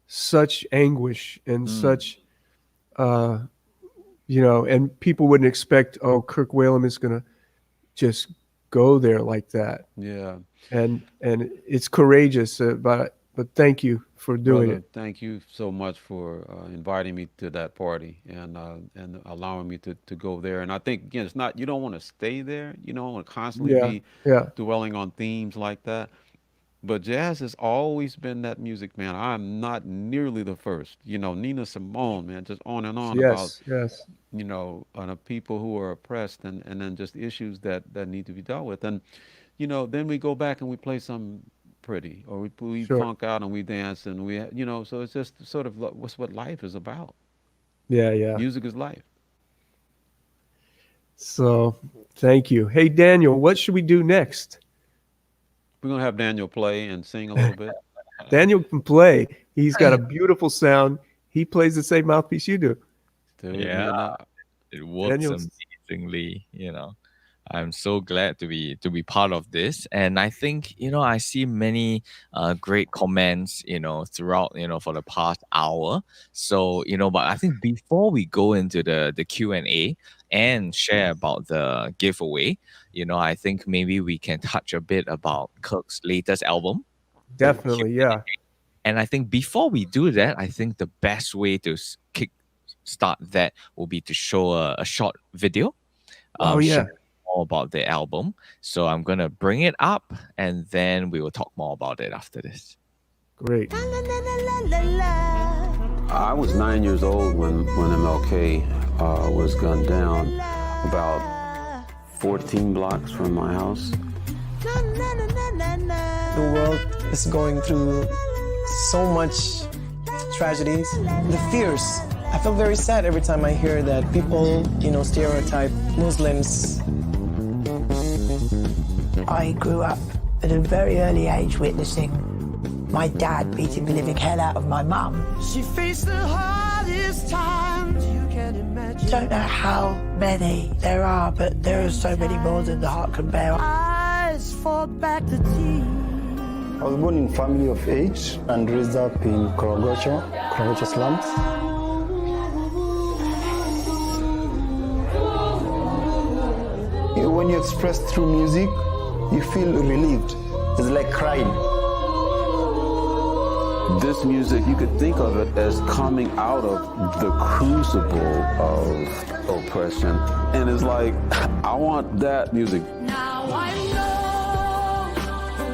such anguish and such, and people wouldn't expect, oh, Kirk Whalum is going to just go there like that. Yeah. And it's courageous, but thank you for doing Brother, it. thank you so much for inviting me to that party, and allowing me to go there. And I think, again, it's not, you don't want to stay there. You don't want to constantly Yeah, be yeah, dwelling on themes like that. But jazz has always been that music, man. I'm not nearly the first. Nina Simone, man, just on and on about, yes, yes, on people who are oppressed, and then just issues that need to be dealt with. And, then we go back and we play some pretty, or we sure. funk out and we dance, and so it's just sort of what's what life is about. Yeah, yeah. Music is life. So thank you. Hey, Daniel, what should we do next? We're gonna have Daniel play and sing a little bit. Daniel can play. He's got a beautiful sound. He plays the same mouthpiece you do. Dude, Yeah, man, it works Daniel's amazingly. I'm so glad to be part of this, and I think I see many great comments throughout for the past hour. So but I think before we go into the Q&A and share about the giveaway, I think maybe we can touch a bit about Kirk's latest album. Definitely, yeah. And I think before we do that, I think the best way to kick start that will be to show a short video. Oh, yeah. Share more about the album. So I'm gonna bring it up, and then we will talk more about it after this. Great. I was 9 years old when MLK was gunned down, about 14 blocks from my house. The world is going through so much tragedies. The fears. I feel very sad every time I hear that people, stereotype Muslims. I grew up at a very early age witnessing my dad beating the living hell out of my mum. She faced the hardest times you can imagine. Don't know how many there are, but there are so many more than the heart can bear. Eyes fall back to tears. I was born in a family of 8 and raised up in Korogocho slums. When you express through music, you feel relieved. It's like crying. This music, you could think of it as coming out of the crucible of oppression. And it's like, I want that music. Now I know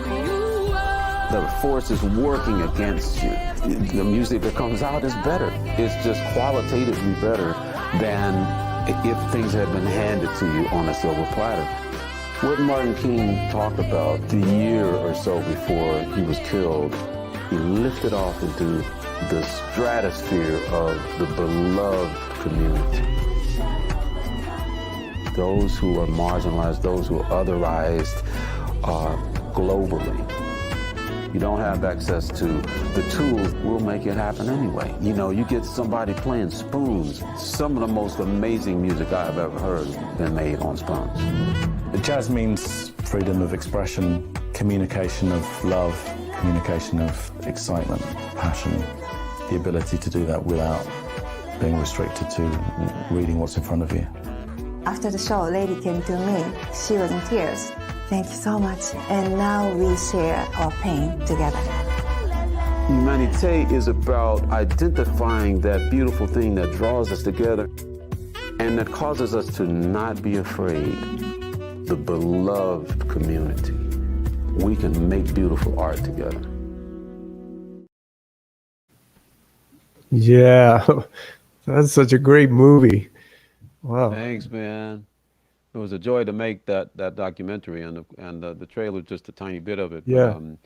who you are. The force is working against you. The music that comes out is better. It's just qualitatively better than if things had been handed to you on a silver platter. What Martin King talked about the year or so before he was killed, he lifted off into the stratosphere of the beloved community. Those who are marginalized, those who are otherized, globally. You don't have access to the tools, we'll make it happen anyway. You get somebody playing spoons. Some of the most amazing music I've ever heard been made on spoons. Jazz means freedom of expression, communication of love, communication of excitement, passion, the ability to do that without being restricted to reading what's in front of you. After the show, a lady came to me. She was in tears. Thank you so much. And now we share our pain together. Humanité is about identifying that beautiful thing that draws us together and that causes us to not be afraid. The beloved community. We can make beautiful art together. Yeah. That's such a great movie. Wow. Thanks, man. It was a joy to make that documentary, and the trailer just a tiny bit of it. Yeah. But,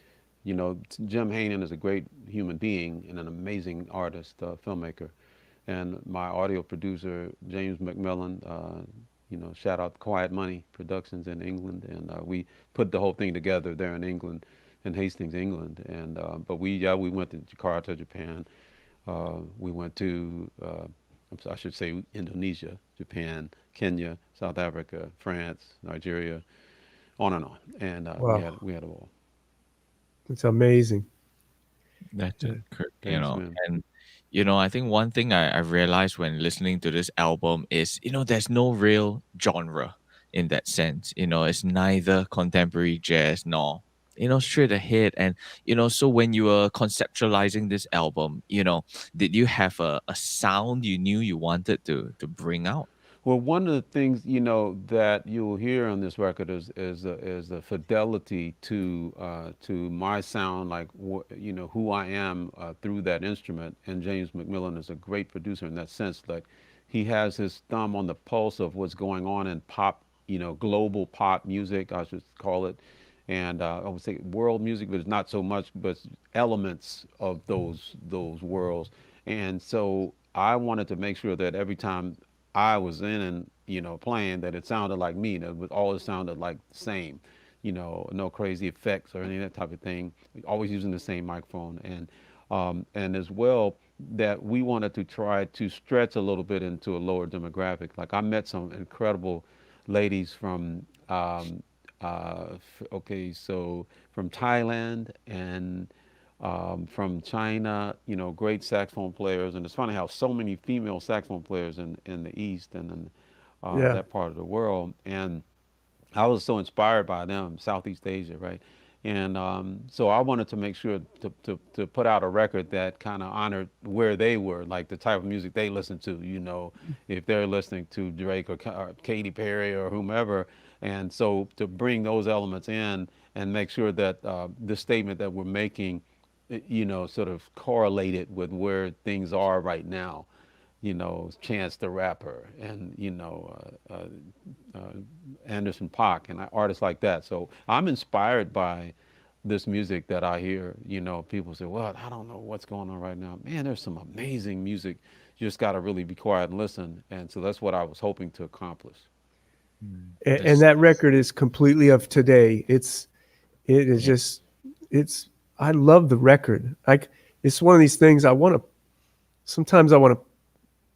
Jim Hainan is a great human being and an amazing artist, filmmaker, and my audio producer James McMillan. Shout out Quiet Money Productions in England, and we put the whole thing together there in England, in Hastings, England. And but we went to Jakarta, Japan. We went to I should say Indonesia, Japan, Kenya, South Africa, France, Nigeria, on and on. And Wow. we had it all. It's amazing. That's it, Kirk, Thanks, man. and I think one thing I realized when listening to this album is, there's no real genre in that sense. It's neither contemporary jazz nor, straight ahead. And, so when you were conceptualizing this album, did you have a sound you knew you wanted to bring out? Well, one of the things that you'll hear on this record is the fidelity to my sound, like who I am through that instrument. And James McMillan is a great producer in that sense. Like he has his thumb on the pulse of what's going on in pop, global pop music, I should call it. And I would say world music, but it's not so much, but elements of those worlds. And so I wanted to make sure that every time I was in and playing, that it sounded like me, that it all sounded like the same, no crazy effects or any of that type of thing. Always using the same microphone, and as well that we wanted to try to stretch a little bit into a lower demographic. Like I met some incredible ladies from okay, so from Thailand and from China, you know, great saxophone players. And it's funny how so many female saxophone players in the East and in Yeah. that part of the world. And I was so inspired by them, Southeast Asia, right? And so I wanted to make sure to put out a record that kind of honored where they were, like the type of music they listened to, you know, if they're listening to Drake or Katy Perry or whomever. And so to bring those elements in and make sure that the statement that we're making, you know, sort of correlated with where things are right now, you know, Chance the Rapper and, you know, Anderson .Paak and artists like that. So I'm inspired by this music that I hear. You know, people say, well, I don't know what's going on right now. Man, there's some amazing music. You just got to really be quiet and listen. And so that's what I was hoping to accomplish. And that record is completely of today. It is just, I love the record. Like, it's one of these things sometimes I want to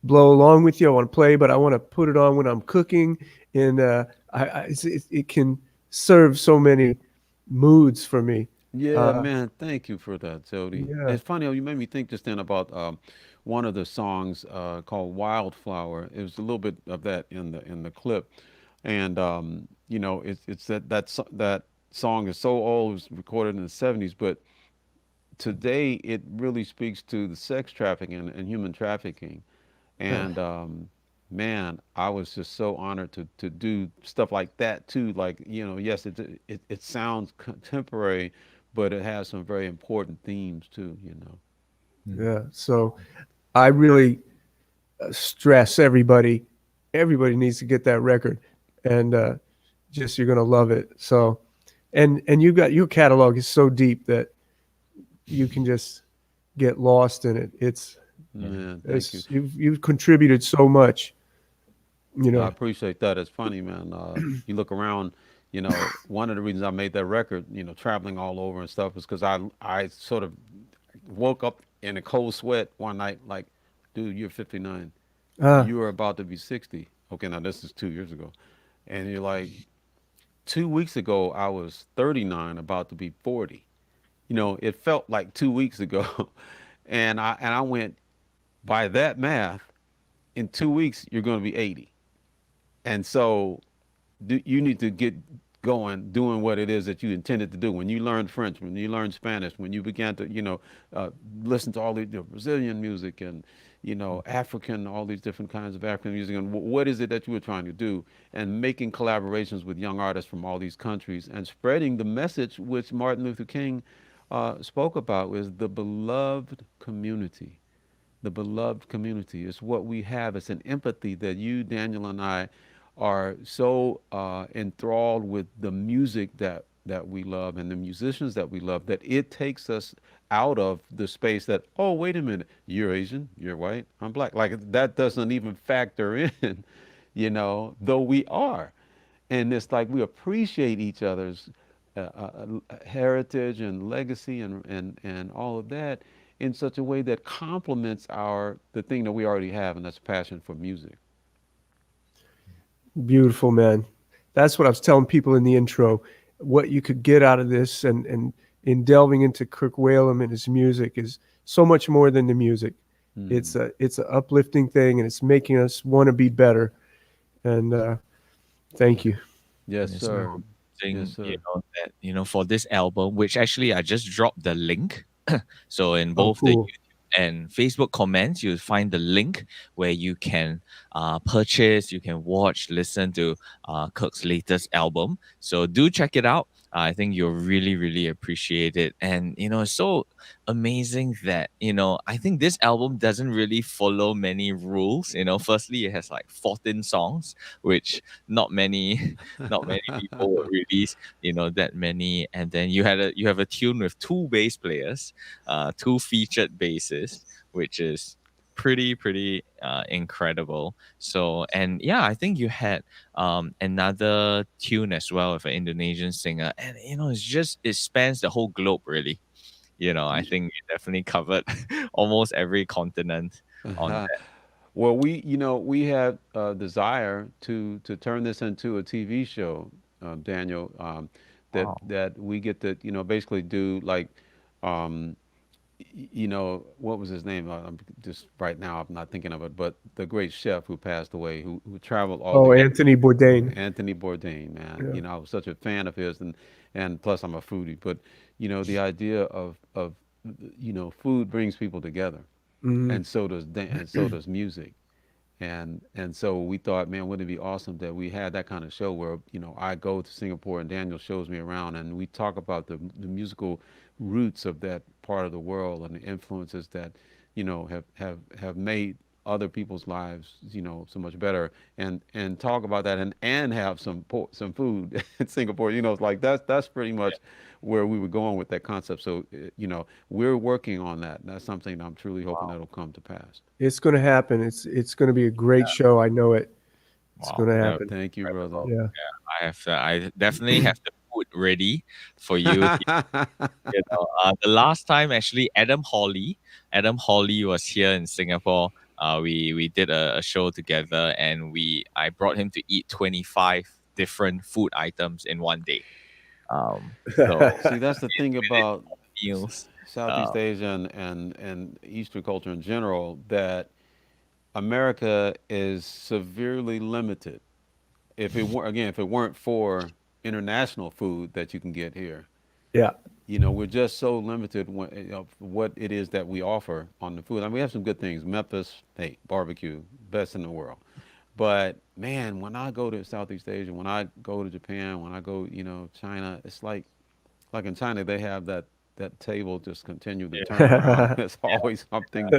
blow along with you. I want to play, but I want to put it on when I'm cooking. And it can serve so many moods for me. Yeah, man, thank you for that, Jody. Yeah. It's funny how you made me think just then about one of the songs called Wildflower. It was a little bit of that in the clip. And you know, it's that song is so old, it was recorded in the 70s, but today it really speaks to the sex trafficking and human trafficking. And man, I was just so honored to do stuff like that too. Like, you know, yes, it sounds contemporary, but it has some very important themes too, you know. Yeah. So I really stress everybody needs to get that record, and just, you're going to love it. So, and your catalog is so deep that you can just get lost in it. Man, thank you. You've contributed so much, you know. I appreciate that. It's funny, man. You look around, you know, one of the reasons I made that record, you know, traveling all over and stuff, is because I sort of woke up in a cold sweat one night, like, dude, you're 59. You are about to be 60. Okay, now this is 2 years ago. And you're like, 2 weeks ago, I was 39, about to be 40. You know, it felt like 2 weeks ago. And I went, by that math, in 2 weeks, you're going to be 80. And so you need to get going doing what it is that you intended to do. When you learned French, when you learned Spanish, when you began to, you know, listen to all the Brazilian music and, you know, African, all these different kinds of African music, and what is it that you were trying to do, and making collaborations with young artists from all these countries and spreading the message which Martin Luther King spoke about, was the beloved community. The beloved community is what we have. It's an empathy that you, Daniel, and I are so enthralled with the music that we love and the musicians that we love, that it takes us out of the space that, oh, wait a minute, you're Asian, you're white, I'm black. Like, that doesn't even factor in, you know, though we are. And it's like we appreciate each other's heritage and legacy and all of that in such a way that complements the thing that we already have, and that's passion for music. Beautiful, man. That's what I was telling people in the intro. What you could get out of this, and in delving into Kirk Whalum and his music, is so much more than the music. It's an uplifting thing, and it's making us want to be better. And thank you. Yes, sir. Yes, sir. You know, for this album, which actually I just dropped the link. So in both the YouTube and Facebook comments, you'll find the link where you can purchase, you can watch, listen to Kirk's latest album. So do check it out. I think you'll really, really appreciate it. And, you know, it's so amazing that, you know, I think this album doesn't really follow many rules. You know, firstly, it has like 14 songs, which not many people would release, you know, that many. And then you have a tune with 2 bass players, 2 featured basses, which is pretty incredible. So, and yeah, I think you had another tune as well with an Indonesian singer, and you know, it spans the whole globe, really. You know, I think you definitely covered almost every continent on that. Well, we have a desire to turn this into a TV show, Daniel. Wow. That we get to, basically do like, um, what was his name? I'm just right now, I'm not thinking of it, but the great chef who passed away, who traveled all Oh, the, Anthony Bourdain. Anthony Bourdain, man. Yeah. I was such a fan of his, and plus I'm a foodie. But the idea of food brings people together, Mhm. and so does music. And so we thought, man, wouldn't it be awesome that we had that kind of show where I go to Singapore and Daniel shows me around, and we talk about the musical roots of that part of the world and the influences that have made other people's lives so much better, and talk about that, and have some food in Singapore. It's like that's pretty much where we were going with that concept. So we're working on that. That's something I'm truly hoping that'll come to pass. It's going to happen. It's going to be a great show. I know it. It's Wow. going to That- happen. Thank you, brother. Yeah. I definitely have the food ready for you. The last time actually, Adam Hawley was here in Singapore. We did a show together, and I brought him to eat 25 different food items in one day. So See, that's the thing about meals. Southeast Asia and Eastern culture in general, that America is severely limited. If it weren't for international food that you can get here, Yeah. we're just so limited what it is that we offer on the food. I mean, we have some good things. Memphis, hey, barbecue, best in the world. But man, when I go to Southeast Asia, when I go to Japan, when I go, China, it's like in China they have that table just continue to turn around. There's always something.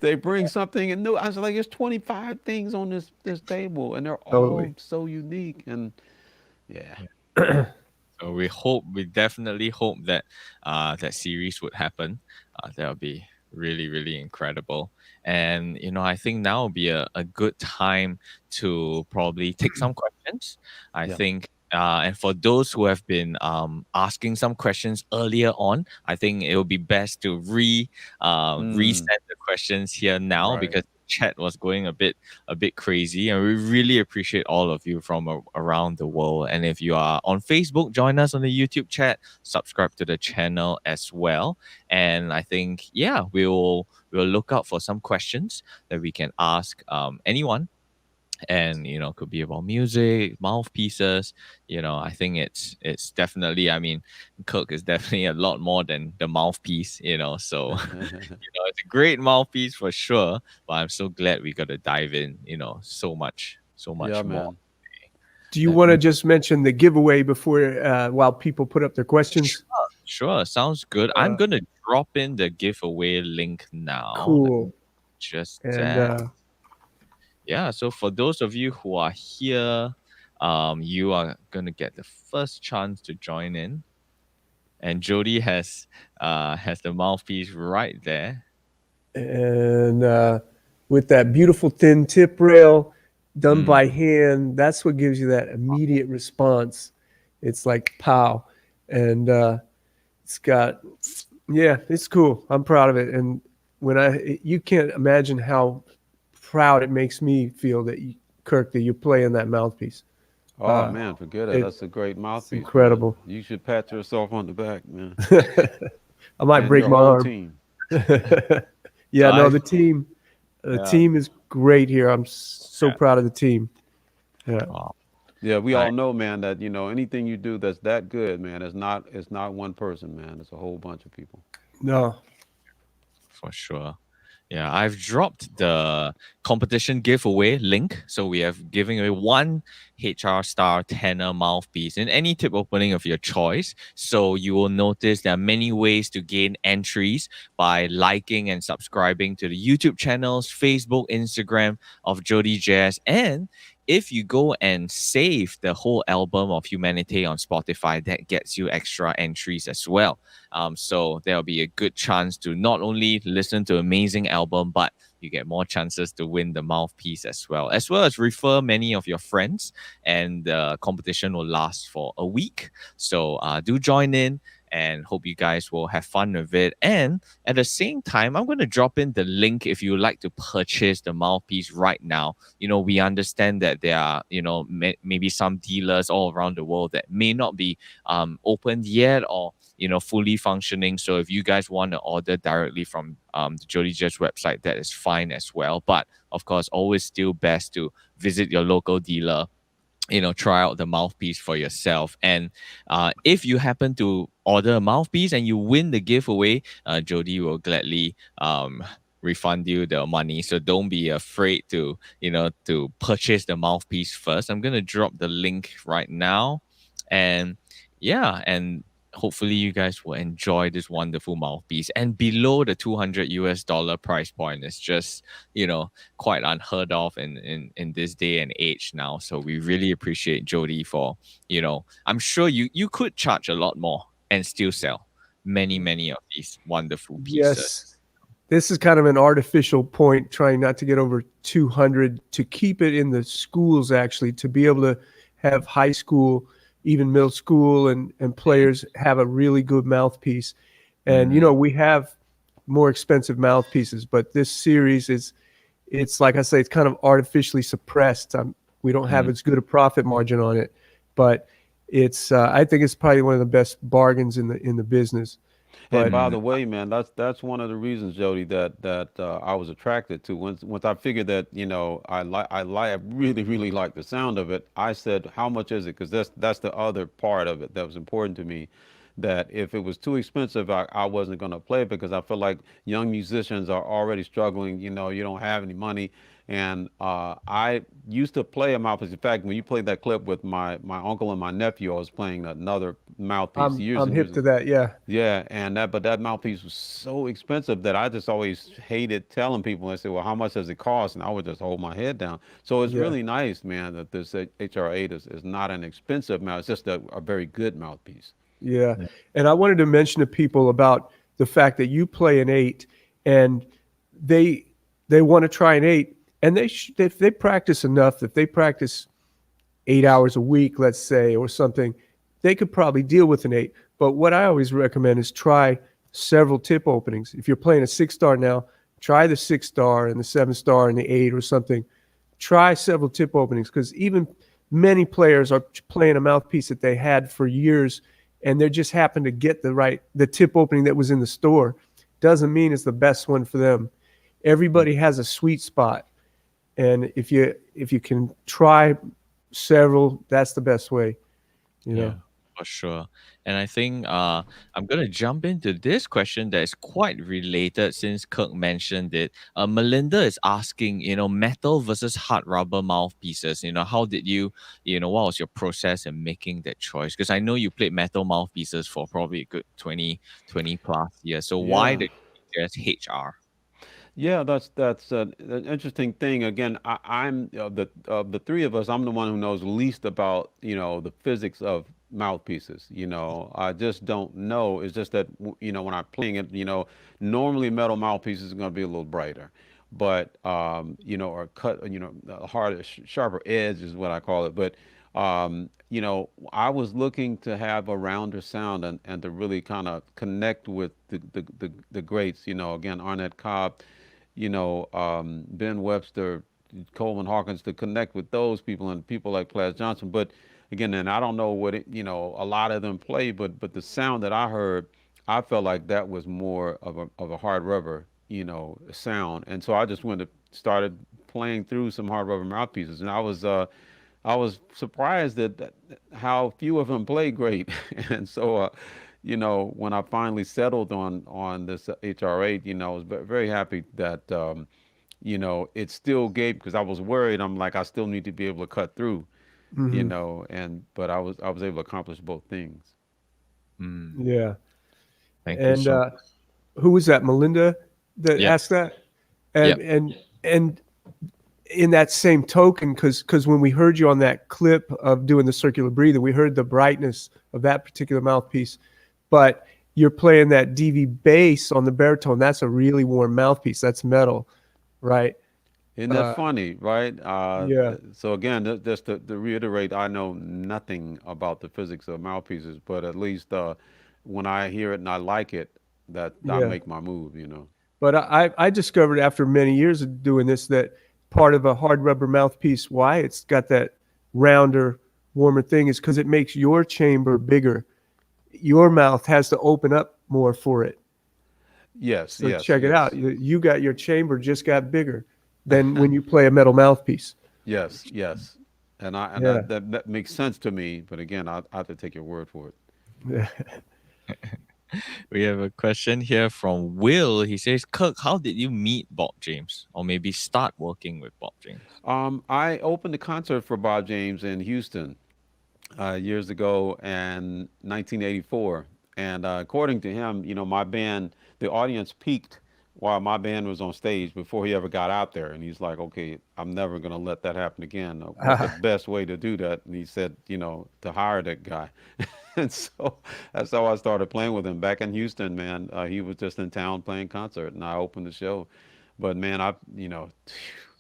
They bring something and new. I was like, there's 25 things on this table, and they're all Totally. so unique. And yeah. So we definitely hope that that series would happen. That would be really, really incredible. And I think now would be a good time to probably take some questions. I Yeah. think and for those who have been asking some questions earlier on, I think it would be best to resend the questions here now, Right. because chat was going a bit crazy, and we really appreciate all of you from around the world. And if you are on Facebook, join us on the YouTube chat, subscribe to the channel as well. And I think we'll look out for some questions that we can ask anyone. And could be about music, mouthpieces. I think it's definitely, I mean, Kirk is definitely a lot more than the mouthpiece. So it's a great mouthpiece for sure, but I'm so glad we got to dive in, so much Yeah, more. man. Do you want to just mention the giveaway before while people put up their questions? Sure, sounds good. I'm gonna drop in the giveaway link now. Cool. Just And so for those of you who are here, you are gonna get the first chance to join in. And Jody has the mouthpiece right there. and with that beautiful thin tip rail done by hand, that's what gives you that immediate response. It's like pow. And it's got, it's cool. I'm proud of it. And you can't imagine how proud it makes me feel that Kirk, that you're playing that mouthpiece. Oh man, forget it. That's a great mouthpiece. Incredible. Man. You should pat yourself on the back, man. I might And break your my whole arm. team. The team is great here. I'm so proud of the team. Yeah. Wow. Yeah, we all know, man, that anything you do that's that good, man, it's not one person, man. It's a whole bunch of people. No. For sure. Yeah, I've dropped the competition giveaway link. So we have giving away one HR Star tenor mouthpiece in any tip opening of your choice. So you will notice there are many ways to gain entries by liking and subscribing to the YouTube channels, Facebook, Instagram of JodyJazz. And if you go and save the whole album of Humanity on Spotify, that gets you extra entries as well. So there'll be a good chance to not only listen to amazing album, but you get more chances to win the mouthpiece as well as refer many of your friends. And the competition will last for a week. So do join in and hope you guys will have fun with it. And at the same time, I'm going to drop in the link if you would like to purchase the mouthpiece right now. We understand that there are, maybe some dealers all around the world that may not be opened yet or, fully functioning. So if you guys want to order directly from the JodyJazz website, that is fine as well. But of course, always still best to visit your local dealer, try out the mouthpiece for yourself. And if you happen to order a mouthpiece and you win the giveaway, Jody will gladly refund you the money. So don't be afraid to purchase the mouthpiece first. I'm gonna drop the link right now, and and hopefully you guys will enjoy this wonderful mouthpiece. And below the $200 price point is just quite unheard of in this day and age now. So we really appreciate Jody for I'm sure you could charge a lot more and still sell many of these wonderful pieces. Yes. This is kind of an artificial point, trying not to get over 200, to keep it in the schools, actually, to be able to have high school, even middle school, and players have a really good mouthpiece. And, we have more expensive mouthpieces, but this series it's like I say, it's kind of artificially suppressed. We don't have as good a profit margin on it, but it's, I think it's probably one of the best bargains in the business. And by the way, man, that's one of the reasons, Jody, that I was attracted to. Once I figured that I really like the sound of it, I said, how much is it? Because that's the other part of it that was important to me. That if it was too expensive, I wasn't going to play it, because I feel like young musicians are already struggling. You don't have any money. And I used to play a mouthpiece. In fact, when you played that clip with my uncle and my nephew, I was playing another mouthpiece. I'm hip to that, yeah. Yeah, but that mouthpiece was so expensive that I just always hated telling people. I said, well, how much does it cost? And I would just hold my head down. So it's really nice, man, that this HR8 is not an expensive mouth. It's just a very good mouthpiece. Yeah. And I wanted to mention to people about the fact that you play an 8 and they want to try an 8. And if they practice enough, if they practice 8 hours a week, let's say, or something, they could probably deal with an 8. But what I always recommend is try several tip openings. If you're playing a 6-star now, try the 6-star and the 7-star and the 8 or something. Try several tip openings, because even many players are playing a mouthpiece that they had for years, and they just happen to get the tip opening that was in the store. Doesn't mean it's the best one for them. Everybody has a sweet spot. And if you can try several, that's the best way, Yeah, for sure. And I think I'm gonna jump into this question that is quite related, since Kirk mentioned it. Melinda is asking, metal versus hard rubber mouthpieces. How did you, what was your process in making that choice? Because I know you played metal mouthpieces for probably a good 20 plus years. So why did you just HR? Yeah, that's an interesting thing. Again, I'm of the three of us, I'm the one who knows least about the physics of mouthpieces. I just don't know. It's just that when I'm playing it, normally metal mouthpieces are going to be a little brighter, but or cut, a harder, sharper edge is what I call it. But I was looking to have a rounder sound and to really kind of connect with the greats. Again, Arnett Cobb, Ben Webster, Coleman Hawkins, to connect with those people and people like Plas Johnson. But again, and I don't know what a lot of them play, but the sound that I heard, I felt like that was more of a hard rubber, sound. And so I just started playing through some hard rubber mouthpieces, and I was surprised that how few of them play great. And so when I finally settled on this HR8, I was very happy that it still gave, because I was worried. I'm like, I still need to be able to cut through, but I was able to accomplish both things. Yeah. Thank you. And who was that? Melinda that asked that? And in that same token, because when we heard you on that clip of doing the circular breathing, we heard the brightness of that particular mouthpiece. But you're playing that DV bass on the baritone. That's a really warm mouthpiece. That's metal, right? Isn't that funny, right? Yeah. So again, just to reiterate, I know nothing about the physics of mouthpieces, but at least when I hear it and I like it, that I Yeah. make my move, you know. But I discovered after many years of doing this that part of a hard rubber mouthpiece, why it's got that rounder, warmer thing, is because it makes your chamber bigger. Your mouth has to open up more for it. Yes, So yes, check it yes. out. You got your chamber just got bigger than when you play a metal mouthpiece. Yes, yes. And Yeah. that makes sense to me, but again, I have to take your word for it. Yeah. We have a question here from Will. He says, Kirk, how did you meet Bob James? Or maybe start working with Bob James? I opened a concert for Bob James in Houston years ago in 1984. And according to him, you know, my band, the audience peaked while my band was on stage before he ever got out there. And he's like, okay, I'm never going to let that happen again. What's the best way to do that? And he said, you know, to hire that guy. And so that's how I started playing with him back in Houston, man. He was just in town playing concert and I opened the show. But man, you know,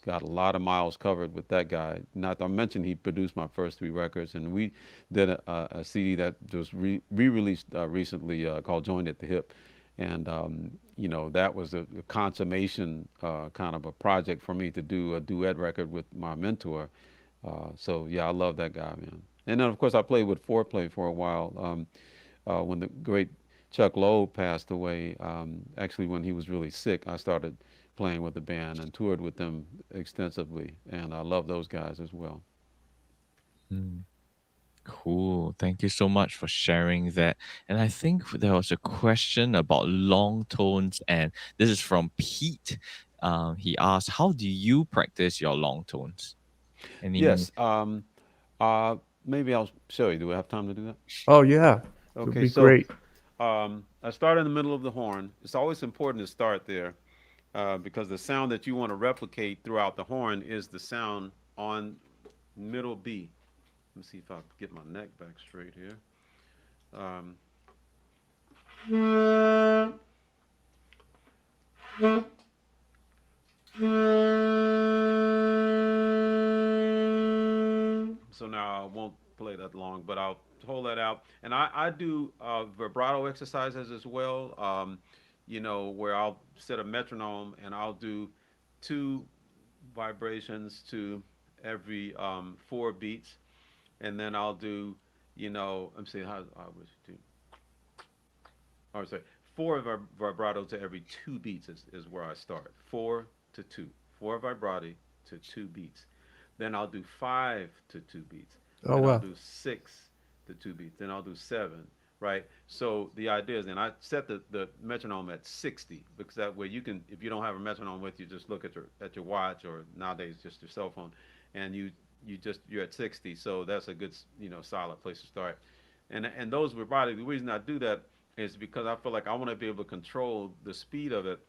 got a lot of miles covered with that guy. Not to mention he produced my first 3 records, and we did a CD that was re-released recently called "Joined at the Hip," and you know, that was a consummation kind of a project for me to do a duet record with my mentor. So yeah, I love that guy, man. And then of course I played with Foreplay for a while when the great Chuck Lowe passed away. Actually, when he was really sick, I started playing with the band and toured with them extensively, and I love those guys as well. Cool. Thank you so much for sharing that. And I think there was a question about long tones, and this is from Pete. He asked, how do you practice your long tones? Yes. Maybe I'll show you. Do we have time to do that? Oh, yeah. It'd Okay, be so great. I start in the middle of the horn. It's always important to start there because the sound that you want to replicate throughout the horn is the sound on middle B. Let me see if I can get my neck back straight here. So now I won't play that long, but I'll hold that out. And I do vibrato exercises as well, you know, where I'll set a metronome and I'll do 2 vibrations to every 4 beats. And then I'll do, you know, I'm saying how I was do. Oh, sorry, 4 vibrato to every 2 beats is where I start. 4 to 2, 4 vibrato to 2 beats. Then I'll do 5 to 2 beats. Oh, then wow. I'll do 6 to 2 beats. Then I'll do 7, right? So the idea is, and I set the metronome at 60 because that way you can, if you don't have a metronome with you, just look at your watch or nowadays just your cell phone, and you're at 60. So that's a good, you know, solid place to start. And those vibrato, the reason I do that is because I feel like I want to be able to control the speed of it.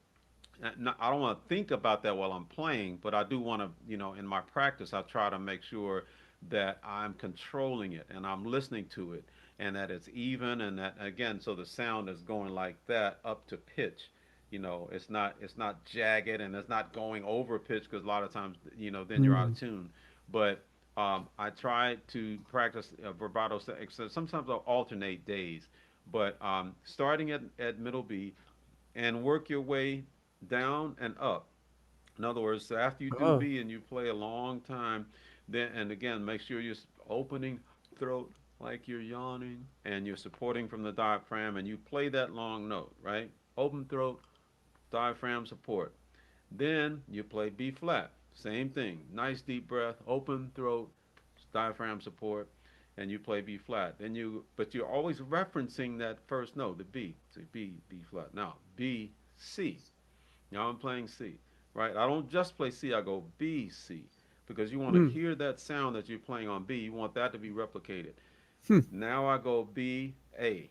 I don't want to think about that while I'm playing, but I do want to, you know, in my practice, I try to make sure that I'm controlling it and I'm listening to it and that it's even and that, again, so the sound is going like that up to pitch. You know, it's not jagged and it's not going over pitch because a lot of times, you know, then you're out of tune. But I try to practice vibrato. Sometimes I'll alternate days, but starting at middle B and work your way down and up. In other words, so after you do B and you play a long time, then and again make sure you're opening throat like you're yawning and you're supporting from the diaphragm and you play that long note, right? Open throat, diaphragm support. Then you play B flat. Same thing. Nice deep breath, open throat, diaphragm support, and you play B flat. But you're always referencing that first note, the B. So B flat. Now B, C. Now I'm playing C, right? I don't just play C, I go B, C, because you want to hear that sound that you're playing on B. You want that to be replicated. Now I go B, A.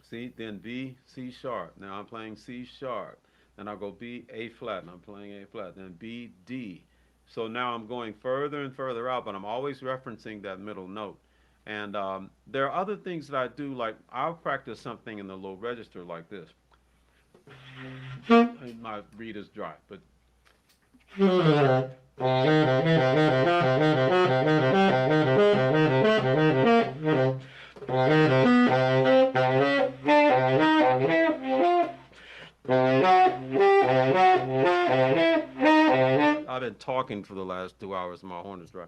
See, then B, C sharp. Now I'm playing C sharp. Then I'll go B, A flat, and I'm playing A flat. Then B, D. So now I'm going further and further out, but I'm always referencing that middle note. And there are other things that I do, like I'll practice something in the low register like this. My reed is dry, but I've been talking for the last 2 hours. My horn is dry.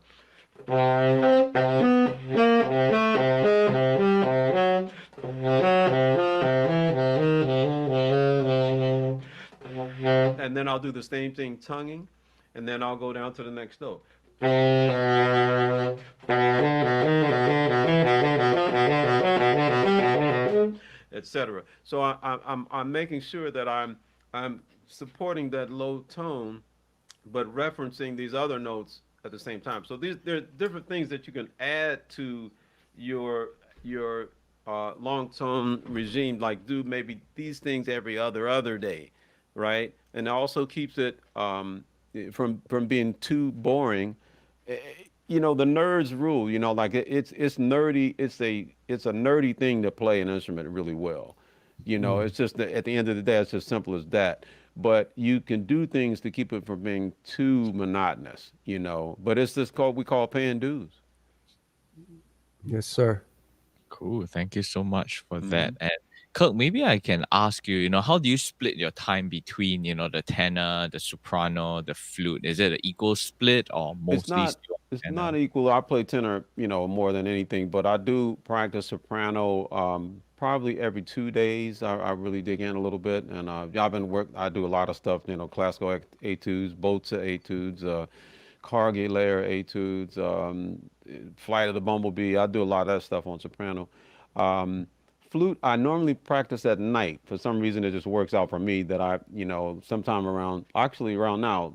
And then I'll do the same thing tonguing, and then I'll go down to the next note. Etc. So I'm making sure that I'm supporting that low tone, but referencing these other notes at the same time. So there are different things that you can add to your long tone regime, like do maybe these things every other day, right? And it also keeps it from being too boring. You know, the nerds rule. You know, like it's nerdy. It's a nerdy thing to play an instrument really well. You know, it's just that at the end of the day, it's as simple as that. But you can do things to keep it from being too monotonous. You know, but it's just we call paying dues. Yes, sir. Cool. Thank you so much for that. And Kirk, maybe I can ask you, how do you split your time between, the tenor, the soprano, the flute? Is it an equal split or mostly still It's tenor? not equal. I play tenor, more than anything, but I do practice soprano probably every 2 days. I really dig in a little bit, and I do a lot of stuff, classical etudes, Bozza etudes, Cargill layer etudes, Flight of the Bumblebee. I do a lot of that stuff on soprano. Flute, I normally practice at night. For some reason, it just works out for me that I, sometime around now,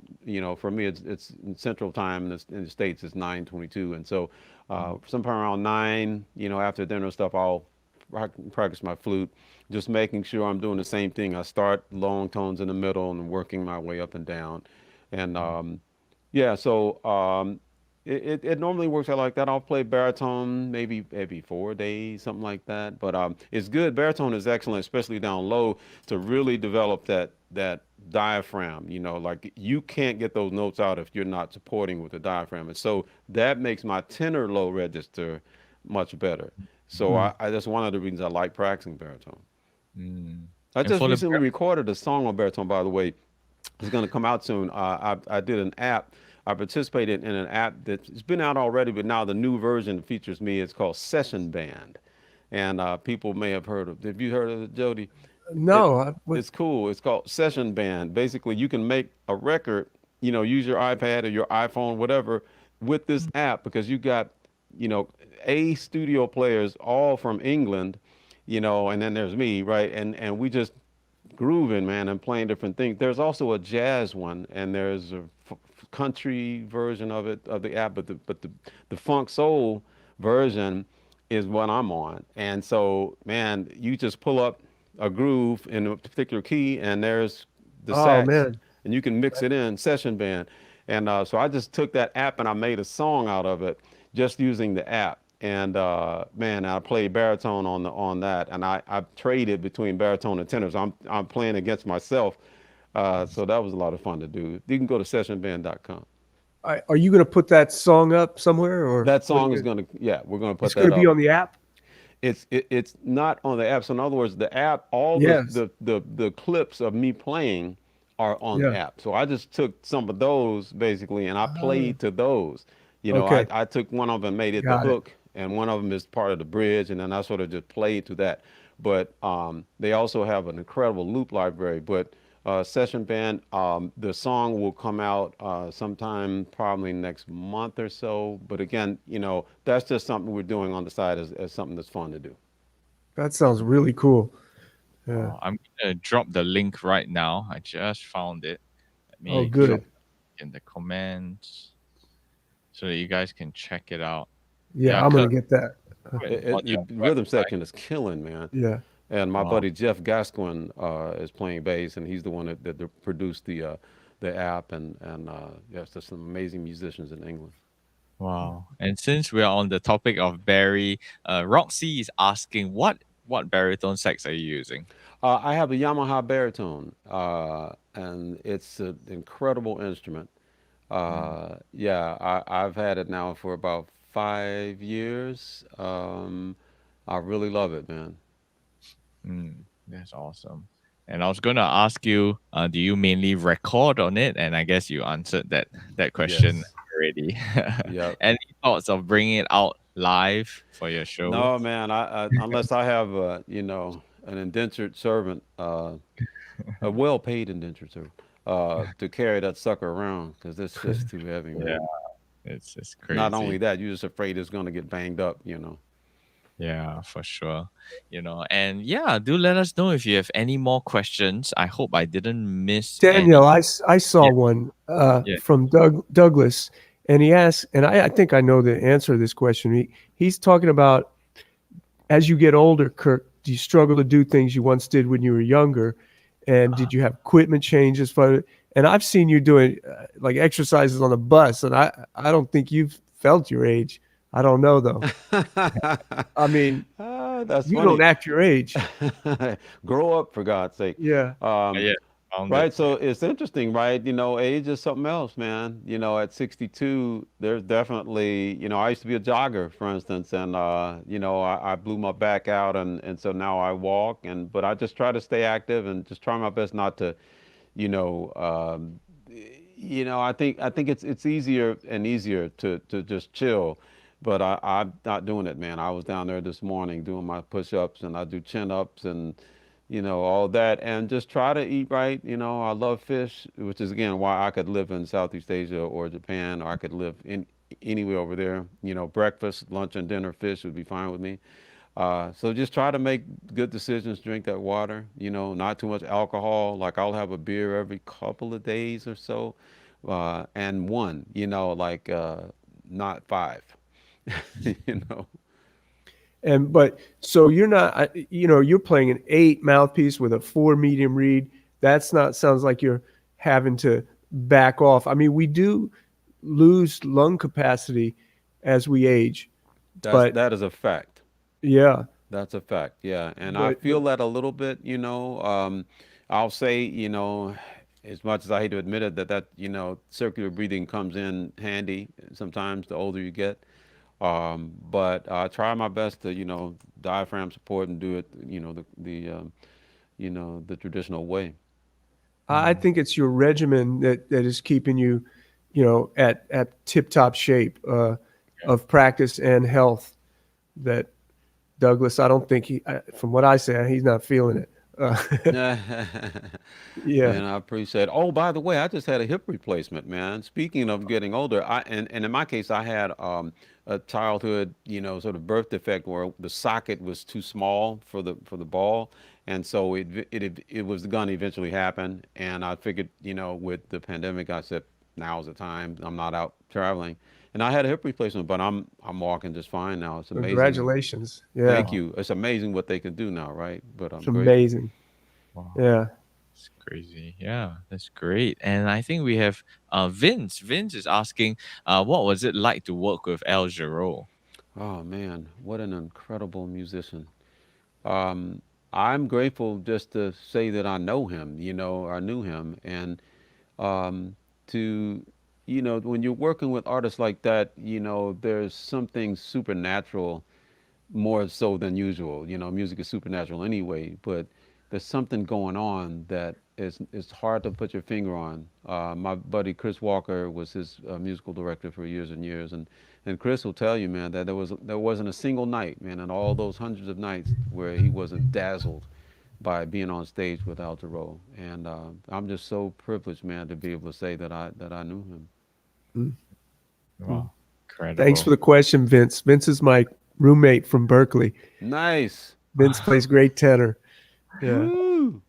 for me, it's in Central Time in the States, it's 9:22. And so sometime around 9, after dinner stuff, I'll practice my flute, just making sure I'm doing the same thing. I start long tones in the middle and working my way up and down. And it normally works out like that. I'll play baritone maybe every 4 days, something like that. But it's good. Baritone is excellent, especially down low, to really develop that diaphragm. Like you can't get those notes out if you're not supporting with the diaphragm. And so that makes my tenor low register much better. So that's one of the reasons I like practicing baritone. I just recently recorded a song on baritone, by the way. It's going to come out soon. I did an app. I participated in an app that's been out already, but now the new version features me. It's called Session Band. And people may have heard of it. Have you heard of it, Jody? No. It's cool. It's called Session Band. Basically, you can make a record, use your iPad or your iPhone, whatever, with this app, because you got, A studio players all from England, and then there's me, right? And we just grooving, man, and playing different things. There's also a jazz one, and there's a country version of it, of the app, but the funk soul version is what I'm on. And so, man, you just pull up a groove in a particular key, and there's the sax, and you can mix it in, Session Band. And so I just took that app and I made a song out of it just using the app. And man, I played baritone on that, and I traded between baritone and tenors. I'm playing against myself. So that was a lot of fun to do. You can go to sessionband.com. Are you going to put that song up somewhere, or that song is going to? Yeah, we're going to put that up. It's going to be on the app. It's not on the app. So in other words, the app, all the clips of me playing are on the app. So I just took some of those basically, and I played to those. I took one of them and made it the hook, and one of them is part of the bridge, and then I sort of just played to that. But they also have an incredible loop library. But Session Band, the song will come out sometime probably next month or so. But again, that's just something we're doing on the side as something that's fun to do. That sounds really cool. Yeah. I'm going to drop the link right now. I just found it. Let me good. drop it in the comments so that you guys can check it out. Yeah, I'm going to get that. The rhythm section is killing, man. Yeah. And my buddy Jeff Gascoigne is playing bass, and he's the one that produced the app, and yes, there's some amazing musicians in England. Wow! And since we are on the topic of Barry, Roxy is asking what baritone sax are you using? I have a Yamaha baritone, and it's an incredible instrument. Yeah, I've had it now for about 5 years. I really love it, man. That's awesome. And I was going to ask you, do you mainly record on it? And I guess you answered that question Yes. already. Yep. Any thoughts of bringing it out live for your show? No, man. Unless I have an indentured servant, a well-paid indentured servant, to carry that sucker around because it's just too heavy, man. Yeah, it's crazy. Not only that, you're just afraid it's going to get banged up, Yeah, for sure. And yeah, do let us know if you have any more questions. I hope I didn't miss Daniel, any. I saw Yeah. one Yeah. from Douglas, and he asked, and I think I know the answer to this question. He's talking about, as you get older, Kirk, do you struggle to do things you once did when you were younger? And did you have equipment changes for? And I've seen you doing like exercises on the bus, and I don't think you've felt your age. I don't know though. I mean, that's you funny. don't act your age. Grow up, for God's sake. Yeah. Yeah. Right. So it's interesting, right? Age is something else, man. At 62, there's definitely, I used to be a jogger, for instance, and, I blew my back out. And so now I walk but I just try to stay active and just try my best not to, I think it's easier and easier to just chill. But I'm not doing it, man. I was down there this morning doing my push-ups, and I do chin-ups and, all that, and just try to eat right. I love fish, which is, again, why I could live in Southeast Asia or Japan, or I could live anywhere over there. Breakfast, lunch, and dinner fish would be fine with me. So just try to make good decisions, drink that water, not too much alcohol. Like I'll have a beer every couple of days or so, and one, not five. But so you're not, you're playing an 8 mouthpiece with a 4 medium reed. Sounds like you're having to back off. I mean, we do lose lung capacity as we age. That is a fact. Yeah. That's a fact. Yeah. And I feel that a little bit, I'll say, as much as I hate to admit it, that circular breathing comes in handy sometimes the older you get. But I try my best to, diaphragm support and do it, the traditional way. I think it's your regimen that is keeping you, at tip-top shape of practice and health. That Douglas, I don't think from what I say, he's not feeling it. Yeah. And I appreciate it. Oh, by the way, I just had a hip replacement, man. Speaking of getting older, and in my case, I had a childhood, sort of birth defect where the socket was too small for the ball, and so it was going to eventually happen. And I figured, with the pandemic, I said, now's the time. I'm not out traveling, and I had a hip replacement, but I'm walking just fine now. It's amazing. Congratulations. Yeah. Thank you. It's amazing what they can do now, right? But It's amazing. Wow. Yeah. It's crazy. Yeah, that's great. And I think we have Vince. Vince is asking, what was it like to work with El Jarreau? Oh man, what an incredible musician. I'm grateful just to say that I know him, I knew him. And to, when you're working with artists like that, there's something supernatural more so than usual. Music is supernatural anyway, but there's something going on that is hard to put your finger on. My buddy Chris Walker was his musical director for years and years, and Chris will tell you, man, that there wasn't a single night, man, in all those hundreds of nights where he wasn't dazzled by being on stage with El Jarreau. And I'm just so privileged, man, to be able to say that I knew him. Wow, incredible. Thanks for the question, Vince. Vince is my roommate from Berkeley. Nice. Vince plays great tenor. Yeah. Woo.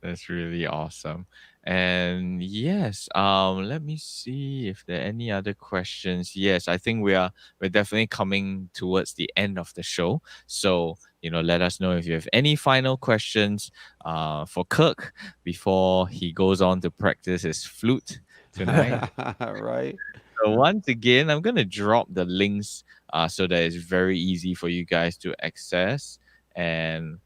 That's really awesome. And yes, let me see if there are any other questions. Yes, I think we're definitely coming towards the end of the show. So, let us know if you have any final questions for Kirk before he goes on to practice his flute tonight. Right. So once again, I'm gonna drop the links so that it's very easy for you guys to access. And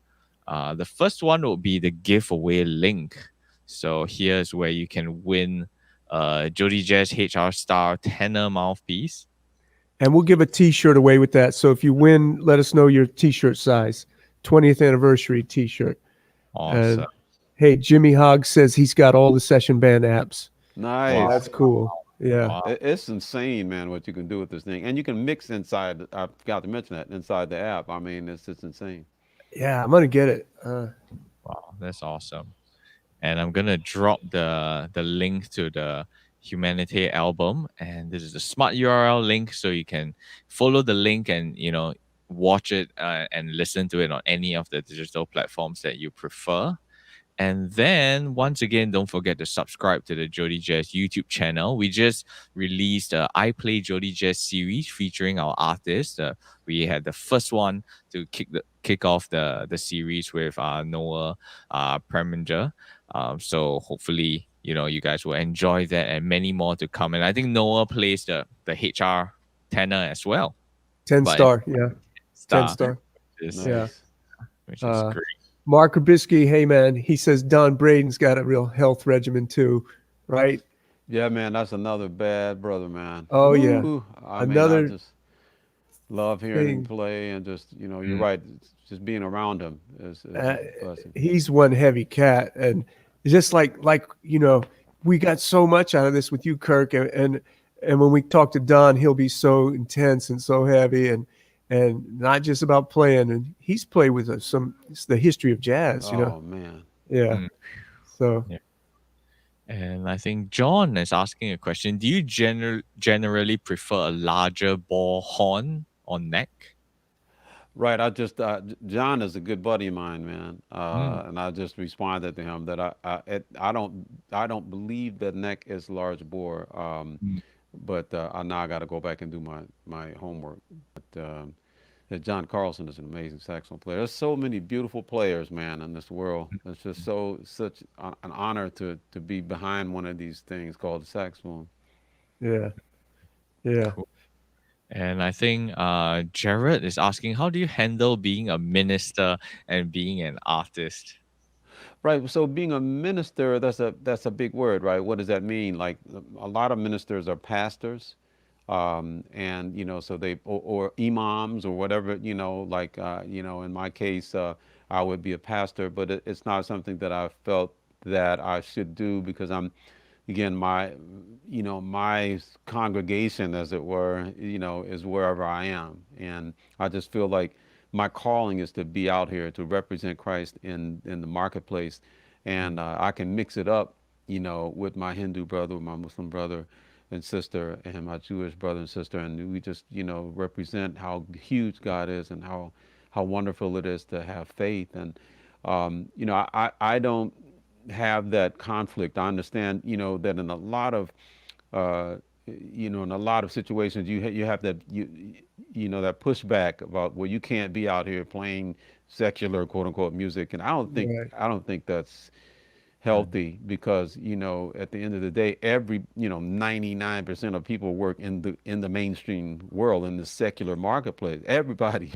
the first one will be the giveaway link. So here's where you can win JodyJazz HR Star tenor mouthpiece. And we'll give a T-shirt away with that. So if you win, let us know your T-shirt size. 20th anniversary T-shirt. Awesome. Hey, Jimmy Hogg says he's got all the session band apps. Nice. That's cool. Yeah. Wow. It's insane, man, what you can do with this thing. And you can mix inside. I forgot to mention that inside the app. I mean, it's just insane. Yeah, I'm gonna get it. Wow, that's awesome. And I'm gonna drop the link to the Humanity album, and this is the smart URL link, so you can follow the link and watch it and listen to it on any of the digital platforms that you prefer. And then once again, don't forget to subscribe to the Jody Jazz YouTube channel. We just released I Play Jody Jazz series featuring our artists. We had the first one to kick off the series with Noah Preminger. So hopefully, you guys will enjoy that and many more to come. And I think Noah plays the HR tenor as well. 10 But star. Yeah. 10 star, star. is- Yeah. which is great. Mark Rubisky, hey man, he says Don Braden's got a real health regimen too, right? Yeah, man, that's another bad brother, man. Oh, yeah. Woo. I Another just love hearing him thing. play and just, you're right. Just being around him is a blessing. He's one heavy cat, and just like we got so much out of this with you, Kirk, and when we talk to Don, he'll be so intense and so heavy, and not just about playing. And he's played with us it's the history of jazz, Oh, man. Yeah. So Yeah. And I think John is asking a question. Do you generally prefer a larger ball horn or neck? Right. John is a good buddy of mine, man. And I just responded to him that I don't believe that neck is large bore. But I now got to go back and do my homework. But John Carlton is an amazing saxophone player. There's so many beautiful players, man, in this world. It's just such an honor to be behind one of these things called the saxophone. yeah. Cool. And I think Jared is asking, how do you handle being a minister and being an artist? Right. So being a minister, that's a big word, right? What does that mean? Like a lot of ministers are pastors, and so they or imams or whatever. In my case, I would be a pastor, but it's not something that I felt that I should do because again, my congregation, as it were, is wherever I am, and I just feel like my calling is to be out here to represent Christ in the marketplace, and I can mix it up, with my Hindu brother, with my Muslim brother and sister, and my Jewish brother and sister, and we just represent how huge God is and how wonderful it is to have faith, and I don't have that conflict. I understand, that in a lot of situations you have that that pushback about, well, you can't be out here playing secular quote unquote music, and I don't think that's healthy because at the end of the day, every 99% of people work in the mainstream world, in the secular marketplace, everybody.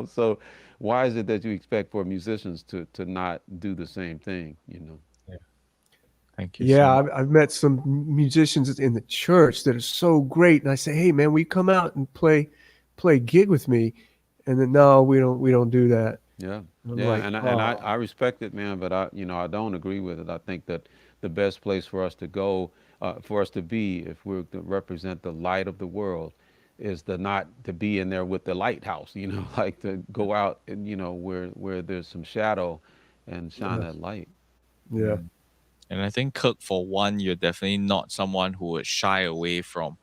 So why is it that you expect for musicians to not do the same thing? Thank you. Yeah, so much. I've met some musicians in the church that are so great, and I say, "Hey, man, will you come out and play a gig with me?" And then, no, we don't do that. Yeah, I'm yeah, like, and I respect it, man, but I don't agree with it. I think that the best place for us to go, for us to be, if we're to represent the light of the world, is not to be in there with the lighthouse, like to go out and where there's some shadow, and shine that light. Yeah. And I think Kirk, for one, you're definitely not someone who would shy away from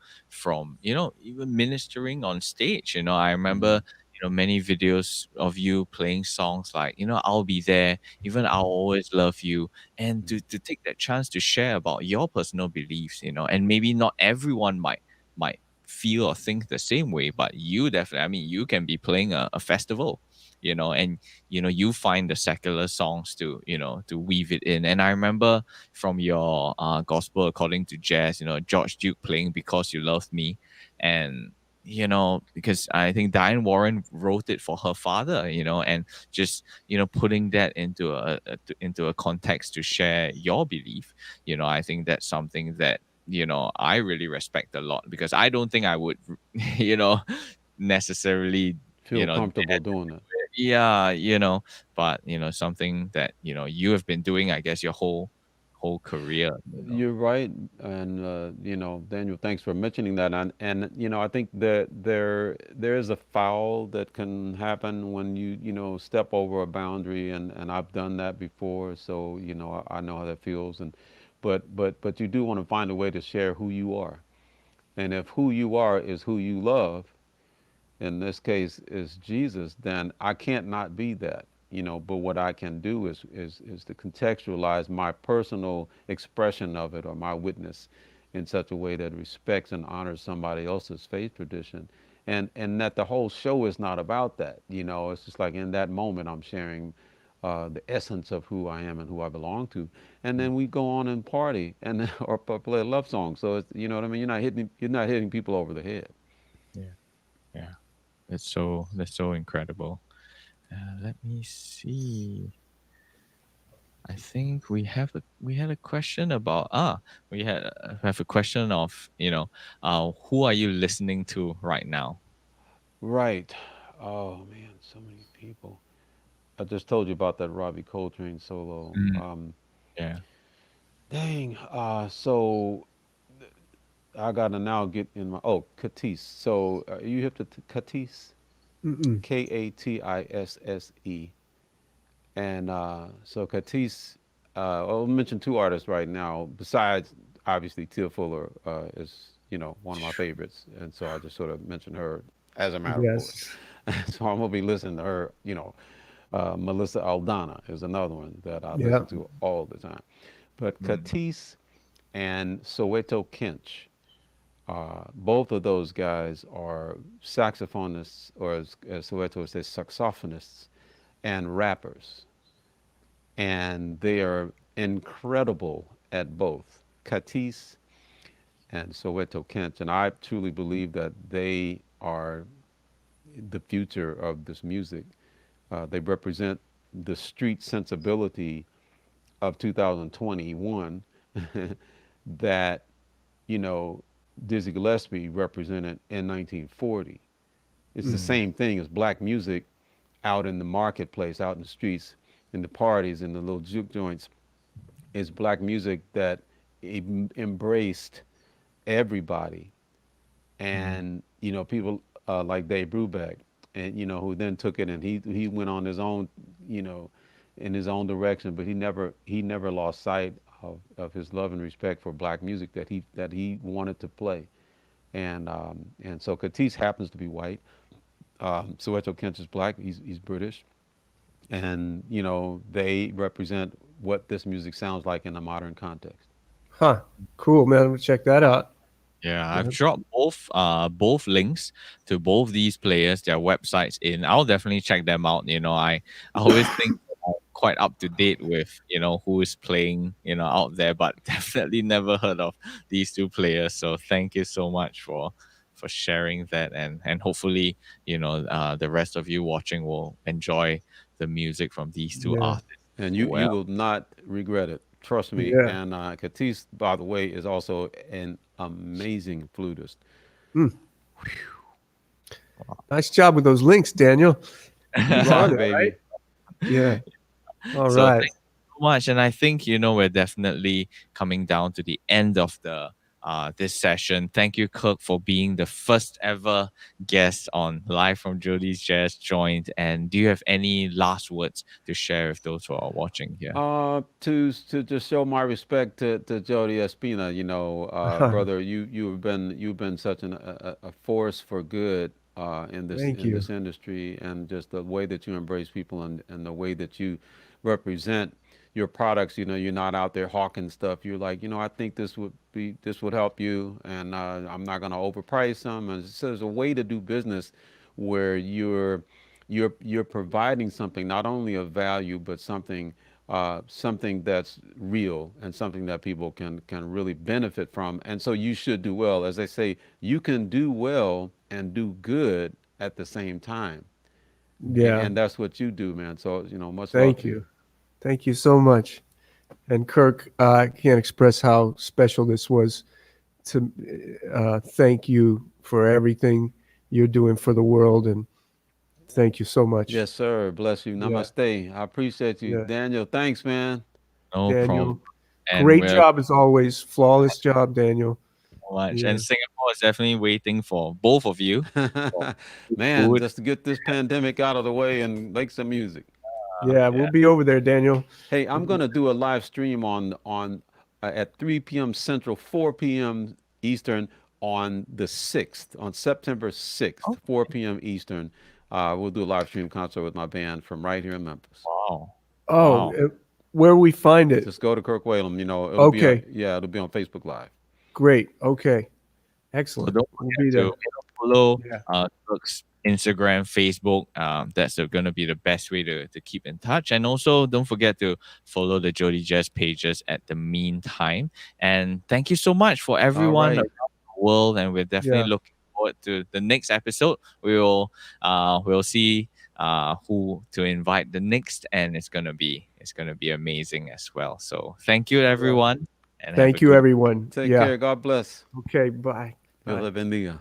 even ministering on stage. I remember many videos of you playing songs like I'll Be There, even I'll Always Love You, and to take that chance to share about your personal beliefs, and maybe not everyone might feel or think the same way, but you definitely, I mean, you can be playing a festival, and you find the secular songs to weave it in. And I remember from your gospel according to jazz, George Duke playing Because You Loved Me, and because I think Diane Warren wrote it for her father, and just putting that into a context to share your belief, I think that's something that I really respect a lot, because I don't think I would necessarily Feel comfortable doing that. Yeah, but something that you have been doing, I guess, your whole career. You're right, and Daniel, thanks for mentioning that. And I think that there is a foul that can happen when you step over a boundary, and I've done that before, so I know how that feels. And but you do want to find a way to share who you are, and if who you are is who you love, in this case is Jesus, then I can't not be that. But what I can do is to contextualize my personal expression of it, or my witness, in such a way that respects and honors somebody else's faith tradition. And that the whole show is not about that. It's just like in that moment I'm sharing the essence of who I am and who I belong to, and then we go on and party and or play a love song. So it's, you know what I mean. You're not hitting people over the head. Yeah, yeah. That's so incredible. Let me see. I think we had a question about have a question of who are you listening to right now? Right. Oh man, so many people. I just told you about that Robbie Coltrane solo. Mm, yeah. Dang. So I gotta now get in my Katisse. So you hip to Katisse? Mm-mm. Katisse. And so Katisse, I'll mention two artists right now. Besides, obviously, Tia Fuller is one of my favorites, and so I just sort of mentioned her as a matter of course. Yes. So I'm gonna be listening to her. Melissa Aldana is another one that I Yeah. listen to all the time. But Katisse and Soweto Kinch, both of those guys are saxophonists, or as Soweto says, saxophonists and rappers. And they are incredible at both, Katisse and Soweto Kinch. And I truly believe that they are the future of this music. They represent the street sensibility of 2021 that, Dizzy Gillespie represented in 1940. It's the same thing as black music out in the marketplace, out in the streets, in the parties, in the little juke joints. It's black music that embraced everybody. And, people like Dave Brubeck, and, who then took it and he went on his own, in his own direction, but he never lost sight of his love and respect for black music that he wanted to play. And so Katisse happens to be white. Soweto Kinch is black. He's British, and they represent what this music sounds like in a modern context. Huh. Cool, man. We'll check that out. Yeah, I've dropped both links to both these players, their websites in. I'll definitely check them out. I always think I'm quite up to date with who is playing out there, but definitely never heard of these two players. So thank you so much for sharing that, and hopefully the rest of you watching will enjoy the music from these two Yeah. artists. And you Well, will not regret it. Trust me. Yeah. And Katisse, by the way, is also an amazing flutist. Nice job with those links, Daniel. You Got rock, it, baby. right? Yeah. All So right. thank you so much, and I think we're definitely coming down to the end of the this session. Thank you, Kirk, for being the first ever guest on Live from Jody's Jazz Joint. And do you have any last words to share with those who are watching here? To just show my respect to Jody Espina, brother, you've been such a force for good in Thank you. this industry, and just the way that you embrace people, and the way that you represent your products. You're not out there hawking stuff. You're like, I think this would help you, and I'm not going to overprice them. And so there's a way to do business where you're providing something, not only of value, but something that's real, and something that people can really benefit from. And so you should do well. As they say, you can do well and do good at the same time. Yeah. And that's what you do, man. So much love Thank to you. Thank you so much. And Kirk, I can't express how special this was to thank you for everything you're doing for the world, and Thank you so much. Yes, sir. Bless you. Namaste. I appreciate you. Yeah. Daniel, thanks, man. No Daniel, problem. And great we're job as always. Flawless job, Daniel. so much. Yeah. And Singapore is definitely waiting for both of you. for Man, food. just to get this pandemic out of the way and make some music. Yeah, we'll be over there, Daniel. Hey, I'm gonna do a live stream on at 3 p.m. Central, 4 p.m. Eastern on the 6th, on September 6th, 4 p.m. Eastern. We'll do a live stream concert with my band from right here in Memphis. Wow. Oh, Wow. where we find it? Just go to Kirk Whalum. You know, it'll be Okay. it'll be on Facebook Live. Great. Okay. So Excellent. don't We'll forget be there. to follow Yeah. Kirk's Instagram, Facebook. That's going to be the best way to keep in touch. And also, don't forget to follow the Jody Jazz pages at the meantime. And thank you so much for everyone right. around the world. And we're definitely Yeah. looking forward to the next episode. We'll see who to invite the next, and it's gonna be amazing as well. So thank you everyone. And have Thank a you, good everyone. Take Yeah. care. God bless. Okay. Bye. Dios Bye. les bendiga.